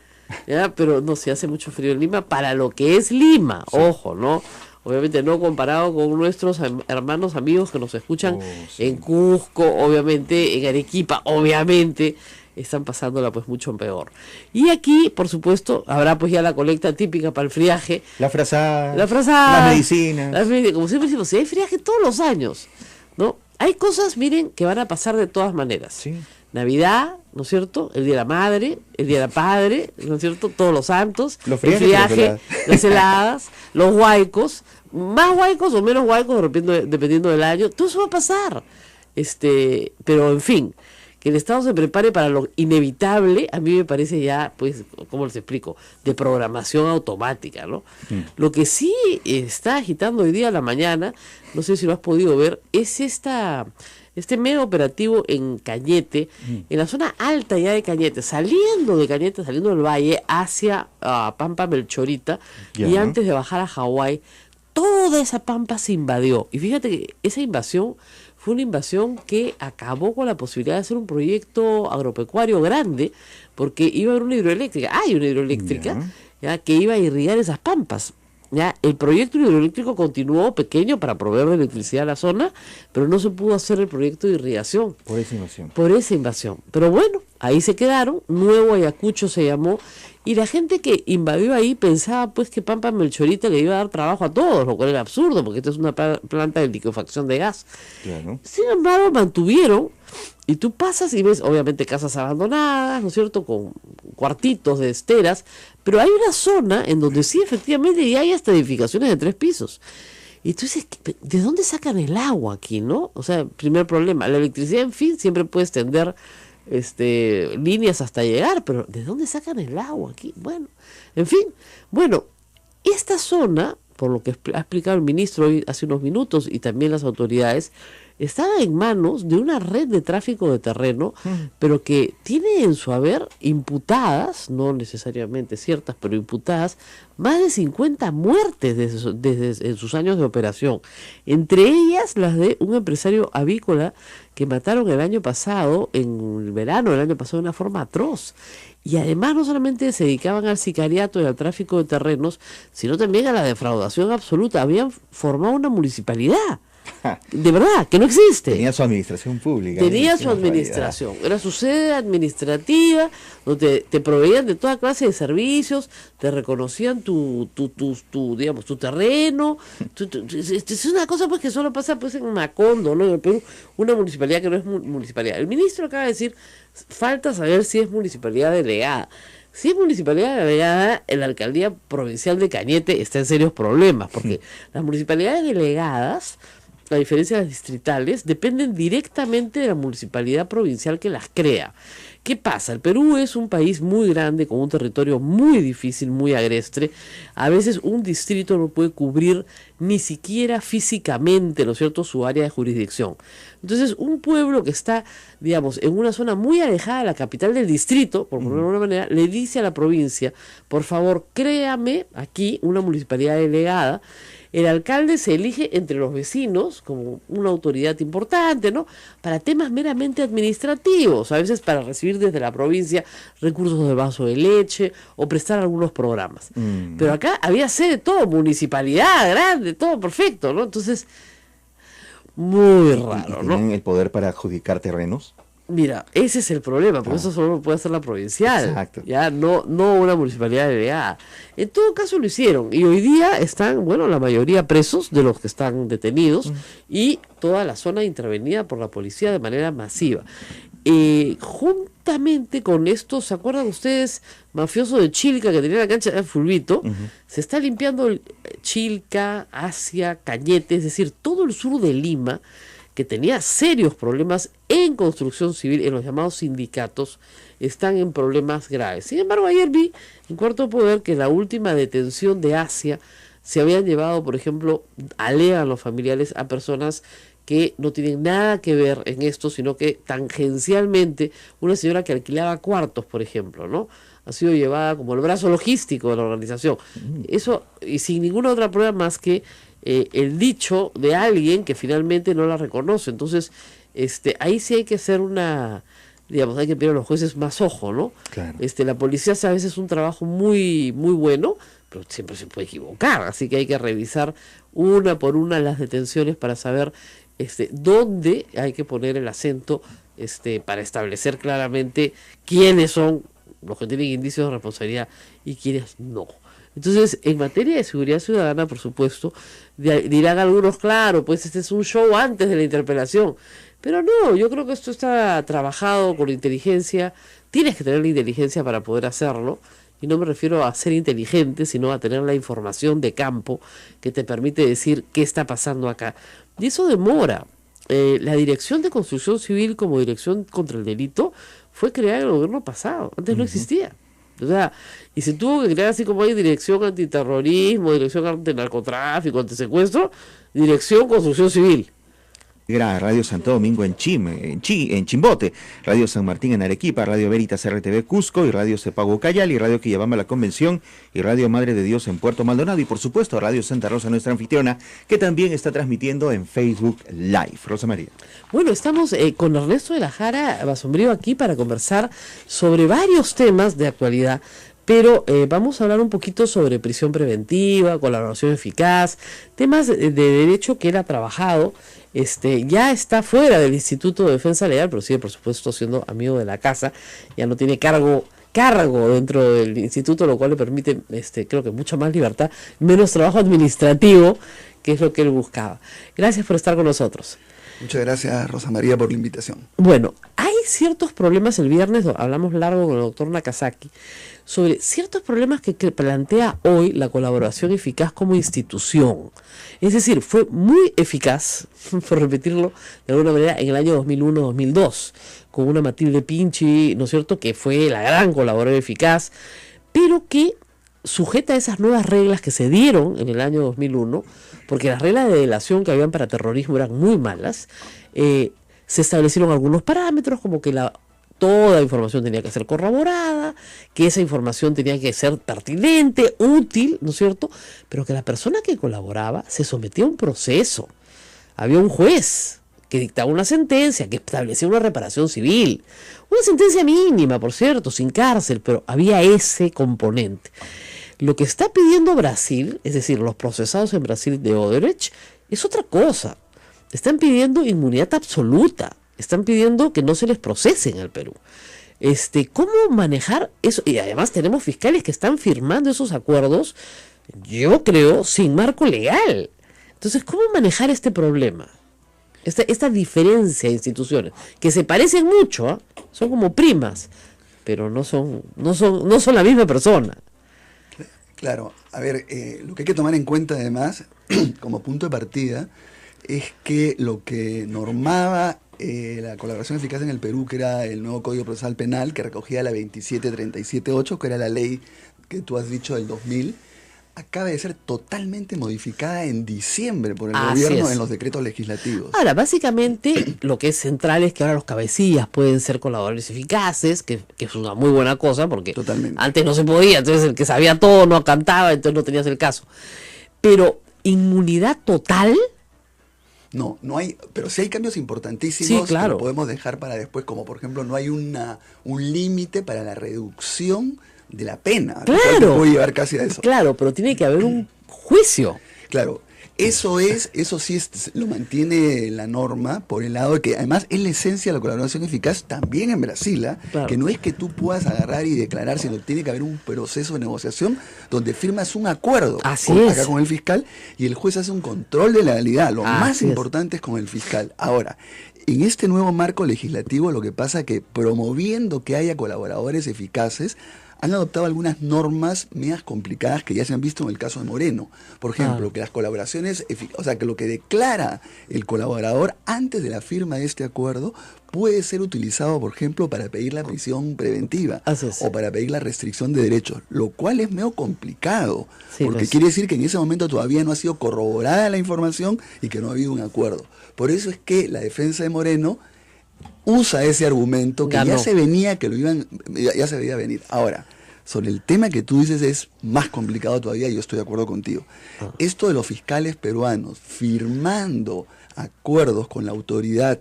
Pero no, se hace mucho frío en Lima para lo que es Lima, sí. Ojo, ¿no? Obviamente no comparado con nuestros hermanos, amigos que nos escuchan en Cusco, obviamente, en Arequipa, obviamente, están pasándola pues mucho peor. Y aquí, por supuesto, habrá pues ya la colecta típica para el friaje. La frazada, las medicinas. Como siempre decimos, si hay friaje todos los años, ¿no? Hay cosas, miren, que van a pasar de todas maneras. Sí. Navidad, ¿no es cierto? El Día de la Madre, el Día del Padre, ¿no es cierto? Todos los santos, los el friaje, las heladas, los huaicos, más huaicos o menos huaicos, dependiendo del año. Todo eso va a pasar. Pero en fin, que el Estado se prepare para lo inevitable, a mí me parece ya, pues, ¿cómo les explico? De programación automática, ¿no? Lo que sí está agitando hoy día a la mañana, no sé si lo has podido ver, es este mega operativo en Cañete, en la zona alta ya de Cañete, saliendo del valle hacia Pampa Melchorita, y antes de bajar a Hawái, toda esa pampa se invadió. Y fíjate que esa invasión fue una invasión que acabó con la posibilidad de hacer un proyecto agropecuario grande, porque iba a haber una hidroeléctrica, hay una hidroeléctrica, ya, que iba a irrigar esas pampas. Ya, el proyecto hidroeléctrico continuó pequeño para proveer de electricidad a la zona, pero no se pudo hacer el proyecto de irrigación. Por esa invasión. Por esa invasión. Pero bueno, ahí se quedaron, Nuevo Ayacucho se llamó, y la gente que invadió ahí pensaba pues que Pampa Melchorita le iba a dar trabajo a todos, lo cual era absurdo, porque esta es una planta de liquefacción de gas. Claro. Sin embargo, mantuvieron, y tú pasas y ves, obviamente, casas abandonadas, ¿no es cierto?, con cuartitos de esteras, pero hay una zona en donde sí, efectivamente, ya hay hasta edificaciones de 3 pisos. Y tú dices, ¿de dónde sacan el agua aquí, no? O sea, primer problema, la electricidad, en fin, siempre puedes tender líneas hasta llegar, pero ¿de dónde sacan el agua aquí? Bueno, en fin, bueno, esta zona, por lo que ha explicado el ministro hoy hace unos minutos y también las autoridades, estaba en manos de una red de tráfico de terreno, pero que tiene en su haber imputadas, no necesariamente ciertas, pero imputadas, más de 50 muertes desde en sus años de operación. Entre ellas las de un empresario avícola que mataron el año pasado, en el verano del año pasado, de una forma atroz. Y además no solamente se dedicaban al sicariato y al tráfico de terrenos, sino también a la defraudación absoluta. Habían formado una municipalidad. De verdad, que no existe. Tenía su administración pública. Tenía su administración. Era su sede administrativa, donde te proveían de toda clase de servicios, te reconocían digamos, tu terreno. Es una cosa pues que solo pasa pues en Macondo, ¿no? En Perú, una municipalidad que no es municipalidad. El ministro acaba de decir, falta saber si es municipalidad delegada. Si es municipalidad delegada, la alcaldía provincial de Cañete está en serios problemas, porque las municipalidades delegadas, a diferencia de las distritales, dependen directamente de la municipalidad provincial que las crea. ¿Qué pasa? El Perú es un país muy grande, con un territorio muy difícil, muy agreste. A veces un distrito no puede cubrir ni siquiera físicamente, ¿no es cierto?, su área de jurisdicción. Entonces, un pueblo que está, digamos, en una zona muy alejada de la capital del distrito, por ponerlo de alguna manera, le dice a la provincia, por favor, créame aquí una municipalidad delegada. El alcalde se elige entre los vecinos como una autoridad importante, ¿no?, para temas meramente administrativos, a veces para recibir desde la provincia recursos de vaso de leche o prestar algunos programas. Pero acá había sede todo, municipalidad grande, todo perfecto, ¿no? Entonces, muy raro, ¿no? ¿Tienen el poder para adjudicar terrenos? Mira, ese es el problema, porque eso solo lo puede hacer la provincial. Exacto. Ya no una municipalidad delegada. En todo caso lo hicieron, y hoy día están, bueno, la mayoría presos de los que están detenidos, y toda la zona intervenida por la policía de manera masiva. Juntamente con esto, ¿se acuerdan ustedes? Mafioso de Chilca, que tenía la cancha de Fulvito, se está limpiando Chilca, Asia, Cañete, es decir, todo el sur de Lima, que tenía serios problemas en construcción civil, en los llamados sindicatos, están en problemas graves. Sin embargo, ayer vi en Cuarto Poder que la última detención de Asia se habían llevado, por ejemplo, alegan los familiares, a personas que no tienen nada que ver en esto, sino que tangencialmente una señora que alquilaba cuartos, por ejemplo, ¿no?, ha sido llevada como el brazo logístico de la organización. Eso, y sin ninguna otra prueba más que el dicho de alguien que finalmente no la reconoce. Entonces, ahí sí hay que hacer digamos, hay que pedir a los jueces más ojo, ¿no? Claro. La policía hace a veces un trabajo muy, muy bueno, pero siempre se puede equivocar, así que hay que revisar una por una las detenciones para saber dónde hay que poner el acento, para establecer claramente quiénes son los que tienen indicios de responsabilidad y quiénes no. Entonces, en materia de seguridad ciudadana, por supuesto, dirán algunos, claro, pues este es un show antes de la interpelación. Pero no, yo creo que esto está trabajado con inteligencia. Tienes que tener la inteligencia para poder hacerlo. Y no me refiero a ser inteligente, sino a tener la información de campo que te permite decir qué está pasando acá. Y eso demora. La Dirección de Construcción Civil como Dirección contra el Delito fue creada en el gobierno pasado. Antes no existía. O sea, y se tuvo que crear, así como hay Dirección Antiterrorismo, Dirección Antinarcotráfico, Antisecuestro, Dirección Construcción Civil. Radio Santo Domingo en Chimbote, Radio San Martín en Arequipa, Radio Veritas RTV Cusco y Radio Cepago Cayali, Radio Quillabamba La Convención y Radio Madre de Dios en Puerto Maldonado, y por supuesto Radio Santa Rosa, nuestra anfitriona, que también está transmitiendo en Facebook Live. Rosa María. Bueno, estamos con Ernesto de la Jara Basombrío aquí para conversar sobre varios temas de actualidad, Pero vamos a hablar un poquito sobre prisión preventiva, colaboración eficaz, temas de derecho que él ha trabajado. Ya está fuera del Instituto de Defensa Legal, pero sigue, por supuesto, siendo amigo de la casa. Ya no tiene cargo dentro del instituto, lo cual le permite, creo que mucha más libertad, menos trabajo administrativo, que es lo que él buscaba. Gracias por estar con nosotros. Muchas gracias, Rosa María, por la invitación. Bueno, hay ciertos problemas. El viernes hablamos largo con el doctor Nakazaki sobre ciertos problemas que plantea hoy la colaboración eficaz como institución. Es decir, fue muy eficaz, por repetirlo de alguna manera, en el año 2001-2002, con una Matilde Pinchi, ¿no es cierto?, que fue la gran colaboradora eficaz, pero que sujeta a esas nuevas reglas que se dieron en el año 2001, porque las reglas de delación que habían para terrorismo eran muy malas. Se establecieron algunos parámetros, como que toda información tenía que ser corroborada, que esa información tenía que ser pertinente, útil, ¿no es cierto?, pero que la persona que colaboraba se sometía a un proceso. Había un juez que dictaba una sentencia, que establecía una reparación civil, una sentencia mínima, por cierto, sin cárcel, pero había ese componente. Lo que está pidiendo Brasil, es decir, los procesados en Brasil de Odebrecht, es otra cosa. Están pidiendo inmunidad absoluta, están pidiendo que no se les procese en el Perú. ¿Cómo manejar eso? Y además tenemos fiscales que están firmando esos acuerdos, yo creo, sin marco legal. Entonces, ¿cómo manejar este problema? Esta diferencia de instituciones, que se parecen mucho, ¿eh? Son como primas, pero no son la misma persona. Claro, a ver, lo que hay que tomar en cuenta además, como punto de partida, es que lo que normaba la colaboración eficaz en el Perú, que era el nuevo Código Procesal Penal, que recogía la 27378, que era la ley que tú has dicho del 2000, acaba de ser totalmente modificada en diciembre por el gobierno en los decretos legislativos. Ahora, básicamente, lo que es central es que ahora los cabecillas pueden ser colaboradores eficaces, que es una muy buena cosa, porque antes no se podía, entonces el que sabía todo no cantaba, entonces no tenías el caso. Pero, ¿inmunidad total? No hay, pero sí hay cambios importantísimos, sí, claro, que lo podemos dejar para después, como por ejemplo no hay un límite para la reducción de la pena. Claro. Puede llevar casi a eso. Claro, pero tiene que haber un juicio. Claro. Eso sí lo mantiene la norma por el lado de que además es la esencia de la colaboración eficaz también en Brasil, claro, que no es que tú puedas agarrar y declarar, sino que tiene que haber un proceso de negociación donde firmas un acuerdo acá con el fiscal y el juez hace un control de la legalidad. Lo más importante es con el fiscal. Ahora, en este nuevo marco legislativo lo que pasa es que promoviendo que haya colaboradores eficaces, han adoptado algunas normas medias complicadas que ya se han visto en el caso de Moreno. Por ejemplo, que las colaboraciones, o sea, que lo que declara el colaborador antes de la firma de este acuerdo puede ser utilizado, por ejemplo, para pedir la prisión preventiva o para pedir la restricción de derechos, lo cual es medio complicado, porque quiere decir que en ese momento todavía no ha sido corroborada la información y que no ha habido un acuerdo. Por eso es que la defensa de Moreno usa ese argumento que ya se veía venir. Ahora, sobre el tema que tú dices es más complicado todavía y yo estoy de acuerdo contigo. Esto de los fiscales peruanos firmando acuerdos con la autoridad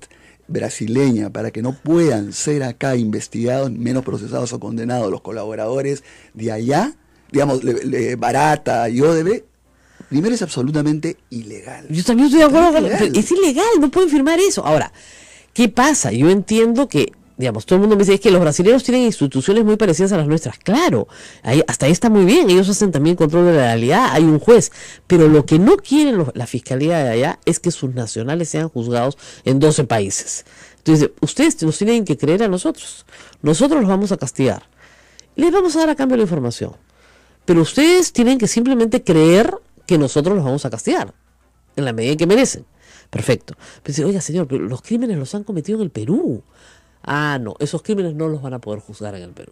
brasileña para que no puedan ser acá investigados, menos procesados o condenados los colaboradores de allá, digamos, Barata y Odebrecht, primero es absolutamente ilegal. Yo también estoy de acuerdo con eso. Es ilegal, no pueden firmar eso. Ahora, ¿qué pasa? Yo entiendo que, digamos, todo el mundo me dice, es que los brasileños tienen instituciones muy parecidas a las nuestras. Claro, hasta ahí está muy bien, ellos hacen también control de la legalidad, hay un juez, pero lo que no quieren la fiscalía de allá es que sus nacionales sean juzgados en 12 países. Entonces, ustedes nos tienen que creer a nosotros los vamos a castigar, les vamos a dar a cambio la información, pero ustedes tienen que simplemente creer que nosotros los vamos a castigar, en la medida en que merecen. Perfecto. Pero dice, oiga señor, pero los crímenes los han cometido en el Perú. No, esos crímenes no los van a poder juzgar en el Perú.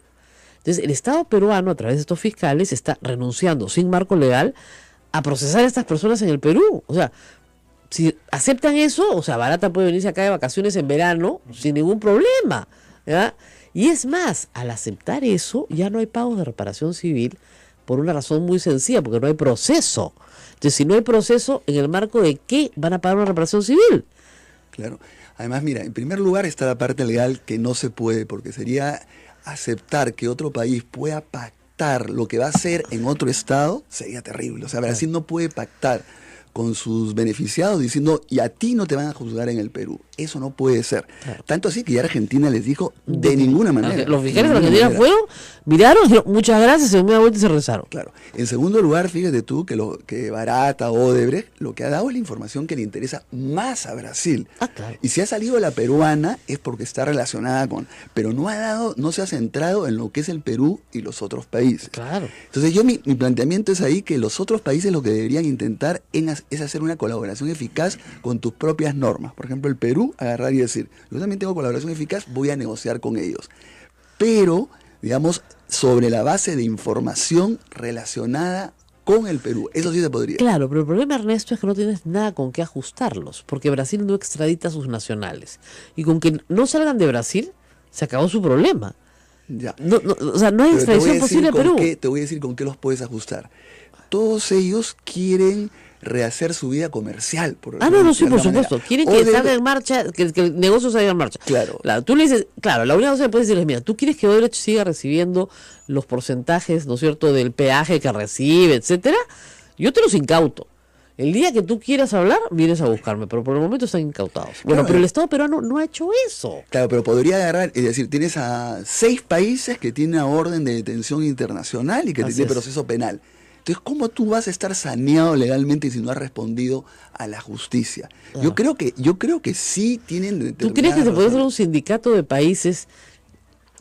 Entonces, el Estado peruano, a través de estos fiscales, está renunciando sin marco legal a procesar a estas personas en el Perú. O sea, si aceptan eso, o sea, Barata puede venirse acá de vacaciones en verano sin ningún problema, ¿verdad? Y es más, al aceptar eso, ya no hay pagos de reparación civil por una razón muy sencilla, porque no hay proceso. Entonces, si no hay proceso, ¿en el marco de qué van a pagar una reparación civil? Claro. Además, mira, en primer lugar está la parte legal que no se puede, porque sería aceptar que otro país pueda pactar pactar lo que va a hacer en otro estado, sería terrible. O sea, Brasil no puede pactar con sus beneficiados diciendo, y a ti no te van a juzgar en el Perú. Eso no puede ser. Claro. Tanto así que ya Argentina les dijo, de ninguna manera. Los fiscales de Argentina fueron, miraron, dijeron, muchas gracias, se dio media vuelta y se rezaron. Claro. En segundo lugar, fíjate tú que Barata, Odebrecht, lo que ha dado es la información que le interesa más a Brasil. Claro. Y si ha salido la peruana es porque está relacionada con, pero no se ha centrado en lo que es el Perú y los otros países. Claro. Entonces mi planteamiento es ahí que los otros países lo que deberían intentar es hacer una colaboración eficaz con tus propias normas. Por ejemplo, el Perú agarrar y decir, yo también tengo colaboración eficaz, voy a negociar con ellos. Pero, digamos, sobre la base de información relacionada con el Perú. Eso sí se podría. Claro, pero el problema, Ernesto, es que no tienes nada con qué ajustarlos, porque Brasil no extradita a sus nacionales. Y con que no salgan de Brasil, se acabó su problema. Ya. O sea, no hay extradición posible a Perú. Te voy a decir con qué los puedes ajustar. Todos ellos quieren rehacer su vida comercial. Sí, por supuesto. Quieren que salga en marcha, que el negocio salga en marcha. Claro. Tú le dices, claro, la única cosa que puedes decirles, mira, tú quieres que Odebrecht siga recibiendo los porcentajes, ¿no es cierto?, del peaje que recibe, etcétera. Yo te los incauto. El día que tú quieras hablar, vienes a buscarme, pero por el momento están incautados. Bueno, claro, pero el Estado peruano no ha hecho eso. Claro, pero podría agarrar, es decir, tienes a 6 países que tienen una orden de detención internacional y que tienen proceso penal. Entonces, ¿cómo tú vas a estar saneado legalmente si no has respondido a la justicia? Yo creo que sí tienen... ¿Tú crees que se puede hacer un sindicato de países,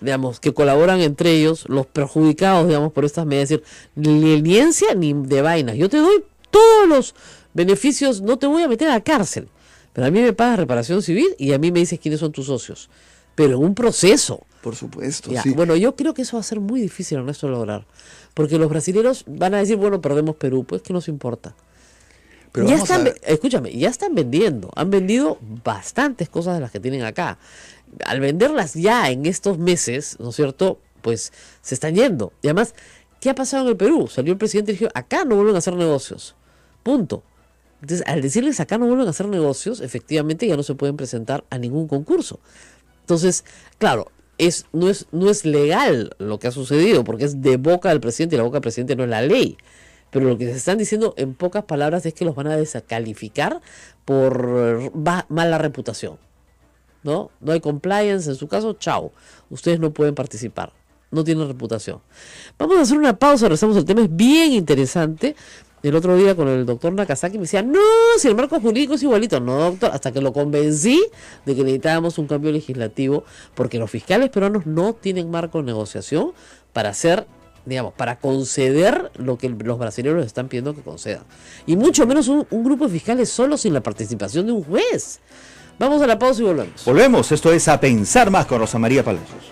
digamos, que colaboran entre ellos, los perjudicados, digamos, por estas medidas? Es decir, ni leniència ni de vainas. Yo te doy todos los beneficios, no te voy a meter a la cárcel, pero a mí me pagas reparación civil y a mí me dices quiénes son tus socios. Pero en un proceso. Por supuesto, ya, sí. Bueno, yo creo que eso va a ser muy difícil, Ernesto, de lograr. Porque los brasileños van a decir, bueno, perdemos Perú, pues que nos importa. Pero ya están, escúchame, ya están vendiendo. Han vendido bastantes cosas de las que tienen acá. Al venderlas ya en estos meses, ¿no es cierto? Pues se están yendo. Y además, ¿qué ha pasado en el Perú? Salió el presidente y dijo, acá no vuelven a hacer negocios. Punto. Entonces, al decirles acá no vuelven a hacer negocios, efectivamente ya no se pueden presentar a ningún concurso. Entonces, claro, no es legal lo que ha sucedido, porque es de boca del presidente y la boca del presidente no es la ley. Pero lo que se están diciendo en pocas palabras es que los van a descalificar por mala reputación. ¿No? No hay compliance en su caso, chao. Ustedes no pueden participar. No tienen reputación. Vamos a hacer una pausa, regresamos al tema, es bien interesante. El otro día con el doctor Nakazaki me decía, no, si el marco jurídico es igualito. No, doctor, hasta que lo convencí de que necesitábamos un cambio legislativo, porque los fiscales peruanos no tienen marco de negociación para hacer, digamos, para conceder lo que los brasileños están pidiendo que concedan. Y mucho menos un grupo de fiscales solo sin la participación de un juez. Vamos a la pausa y volvemos. Volvemos, esto es A Pensar Más con Rosa María Palacios.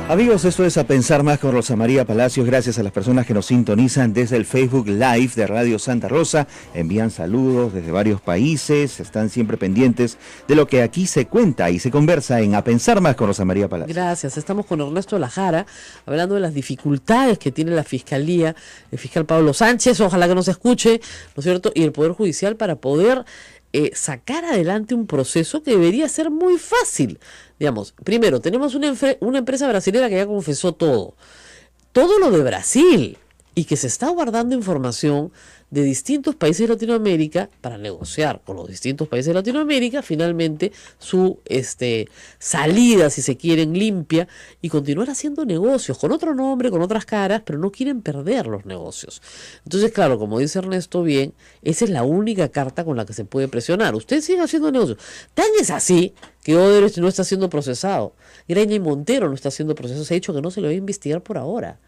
Amigos, esto es A Pensar Más con Rosa María Palacios. Gracias a las personas que nos sintonizan desde el Facebook Live de Radio Santa Rosa. Envían saludos desde varios países. Están siempre pendientes de lo que aquí se cuenta y se conversa en A Pensar Más con Rosa María Palacios. Gracias. Estamos con Ernesto Lajara, hablando de las dificultades que tiene la Fiscalía, el fiscal Pablo Sánchez, ojalá que nos escuche, ¿no es cierto?, y el Poder Judicial para poder sacar adelante un proceso que debería ser muy fácil. Digamos, primero, tenemos una empresa brasilera que ya confesó todo lo de Brasil, y que se está guardando información de distintos países de Latinoamérica para negociar con los distintos países de Latinoamérica finalmente su salida, si se quieren, limpia, y continuar haciendo negocios con otro nombre, con otras caras, pero no quieren perder los negocios. Entonces, claro, como dice Ernesto bien, esa es la única carta con la que se puede presionar. Usted sigue haciendo negocios. Tan es así que Odebrecht no está siendo procesado. Graña y Montero no está siendo procesado. Se ha dicho que no se le va a investigar por ahora.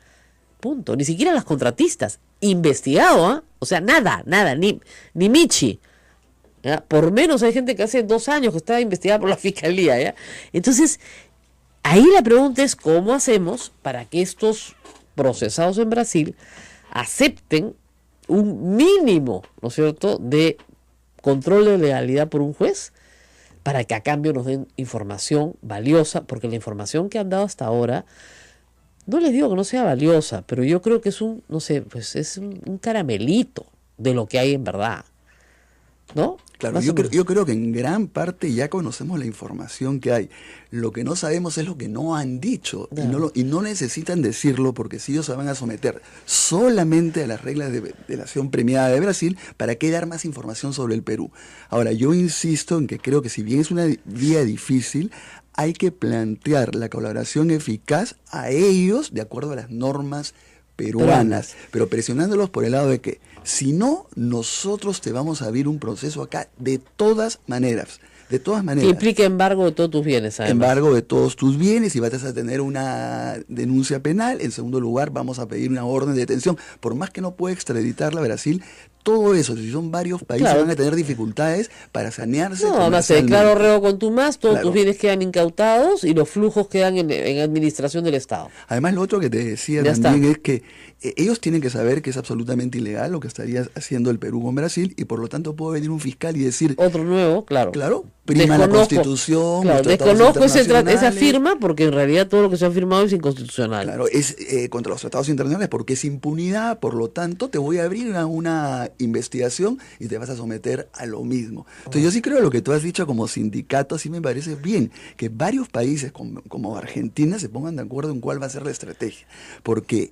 Punto. Ni siquiera las contratistas. Investigado, ¿eh? O sea, nada, ni Michi. ¿Ya? Por menos hay gente que hace 2 años que está investigada por la fiscalía, ¿ya? Entonces, ahí la pregunta es cómo hacemos para que estos procesados en Brasil acepten un mínimo, ¿no es cierto?, de control de legalidad por un juez, para que a cambio nos den información valiosa, porque la información que han dado hasta ahora, no les digo que no sea valiosa, pero yo creo que es un caramelito de lo que hay en verdad. ¿no? Claro, Más o menos. yo creo que en gran parte ya conocemos la información que hay. Lo que no sabemos es lo que no han dicho y no necesitan decirlo, porque si ellos se van a someter solamente a las reglas de la acción premiada de Brasil, ¿para qué dar más información sobre el Perú? Ahora, yo insisto en que creo que si bien es una vía difícil, hay que plantear la colaboración eficaz a ellos de acuerdo a las normas peruanas, pero presionándolos por el lado de que si no, nosotros te vamos a abrir un proceso acá de todas maneras. De todas maneras. Que implica embargo de todos tus bienes, además. Embargo de todos tus bienes y vas a tener una denuncia penal. En segundo lugar, vamos a pedir una orden de detención. Por más que no pueda extraditarla a Brasil, todo eso, si son varios países, van a tener dificultades para sanearse. No, además se declara reo contumaz, todos tus bienes quedan incautados y los flujos quedan en administración del Estado. Además, lo otro que te decía Ya también es que ellos tienen que saber que es absolutamente ilegal lo que estaría haciendo el Perú con Brasil y por lo tanto puede venir un fiscal y decir... Otro nuevo, claro. Claro, prima la Constitución. Claro, desconozco esa firma porque en realidad todo lo que se ha firmado es inconstitucional. Claro, es contra los tratados internacionales porque es impunidad, por lo tanto te voy a abrir una investigación y te vas a someter a lo mismo. Entonces yo sí creo lo que tú has dicho como sindicato, sí me parece bien, que varios países como Argentina se pongan de acuerdo en cuál va a ser la estrategia, porque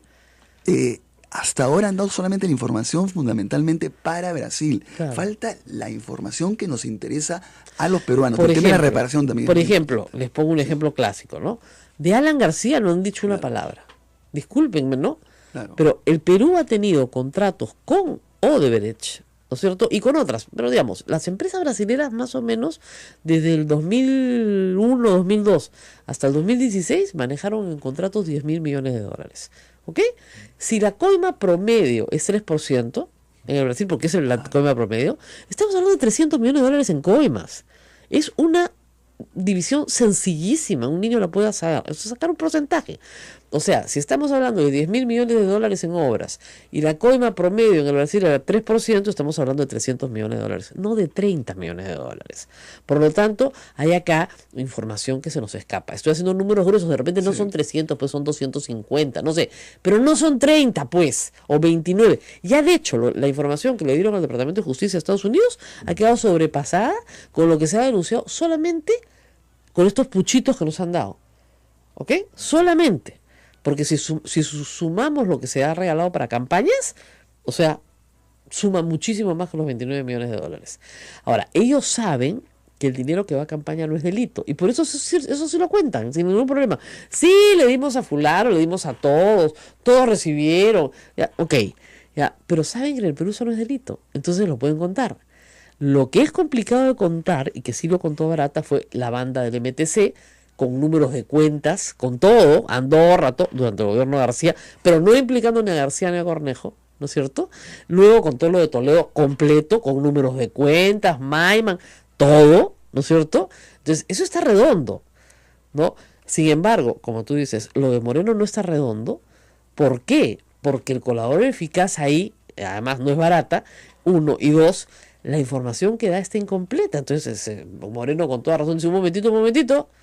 hasta ahora han dado solamente la información fundamentalmente para Brasil. Claro. Falta la información que nos interesa a los peruanos. Por ejemplo, la reparación también. Por ejemplo, les pongo un ejemplo clásico, ¿no? De Alan García no han dicho una palabra. Discúlpenme, ¿no? Claro. Pero el Perú ha tenido contratos con Odebrecht, ¿no es cierto? Y con otras. Pero digamos, las empresas brasileras más o menos desde el 2001, 2002 hasta el 2016 manejaron en contratos 10.000 millones de dólares. ¿Ok? Si la coima promedio es 3% en el Brasil, porque es la coima promedio, estamos hablando de 300 millones de dólares en coimas. Es una división sencillísima, un niño la puede sacar un porcentaje. O sea, si estamos hablando de 10.000 millones de dólares en obras y la coima promedio en el Brasil era 3%, estamos hablando de 300 millones de dólares, no de 30 millones de dólares. Por lo tanto, hay acá información que se nos escapa. Estoy haciendo números gruesos, de repente no son 300, pues son 250, no sé, pero no son 30, pues, o 29. Ya de hecho, la información que le dieron al Departamento de Justicia de Estados Unidos ha quedado sobrepasada con lo que se ha denunciado solamente con estos puchitos que nos han dado. ¿Ok? Solamente. Porque si sumamos lo que se ha regalado para campañas, o sea, suma muchísimo más que los 29 millones de dólares. Ahora, ellos saben que el dinero que va a campaña no es delito. Y por eso sí lo cuentan, sin ningún problema. Sí, le dimos a fulano, le dimos a todos recibieron. Ya, ok, ya, pero saben que en el Perú eso no es delito. Entonces lo pueden contar. Lo que es complicado de contar, y que sí lo contó Barata, fue la banda del MTC, con números de cuentas, con todo, Andorra, durante el gobierno de García, pero no implicando ni a García ni a Cornejo, ¿no es cierto? Luego con todo lo de Toledo completo, con números de cuentas, Maiman, todo, ¿no es cierto? Entonces, eso está redondo, ¿no? Sin embargo, como tú dices, lo de Moreno no está redondo. ¿Por qué? Porque el colaborador eficaz ahí, además no es barata, 1, y 2, la información que da está incompleta. Entonces, Moreno con toda razón dice, un momentito,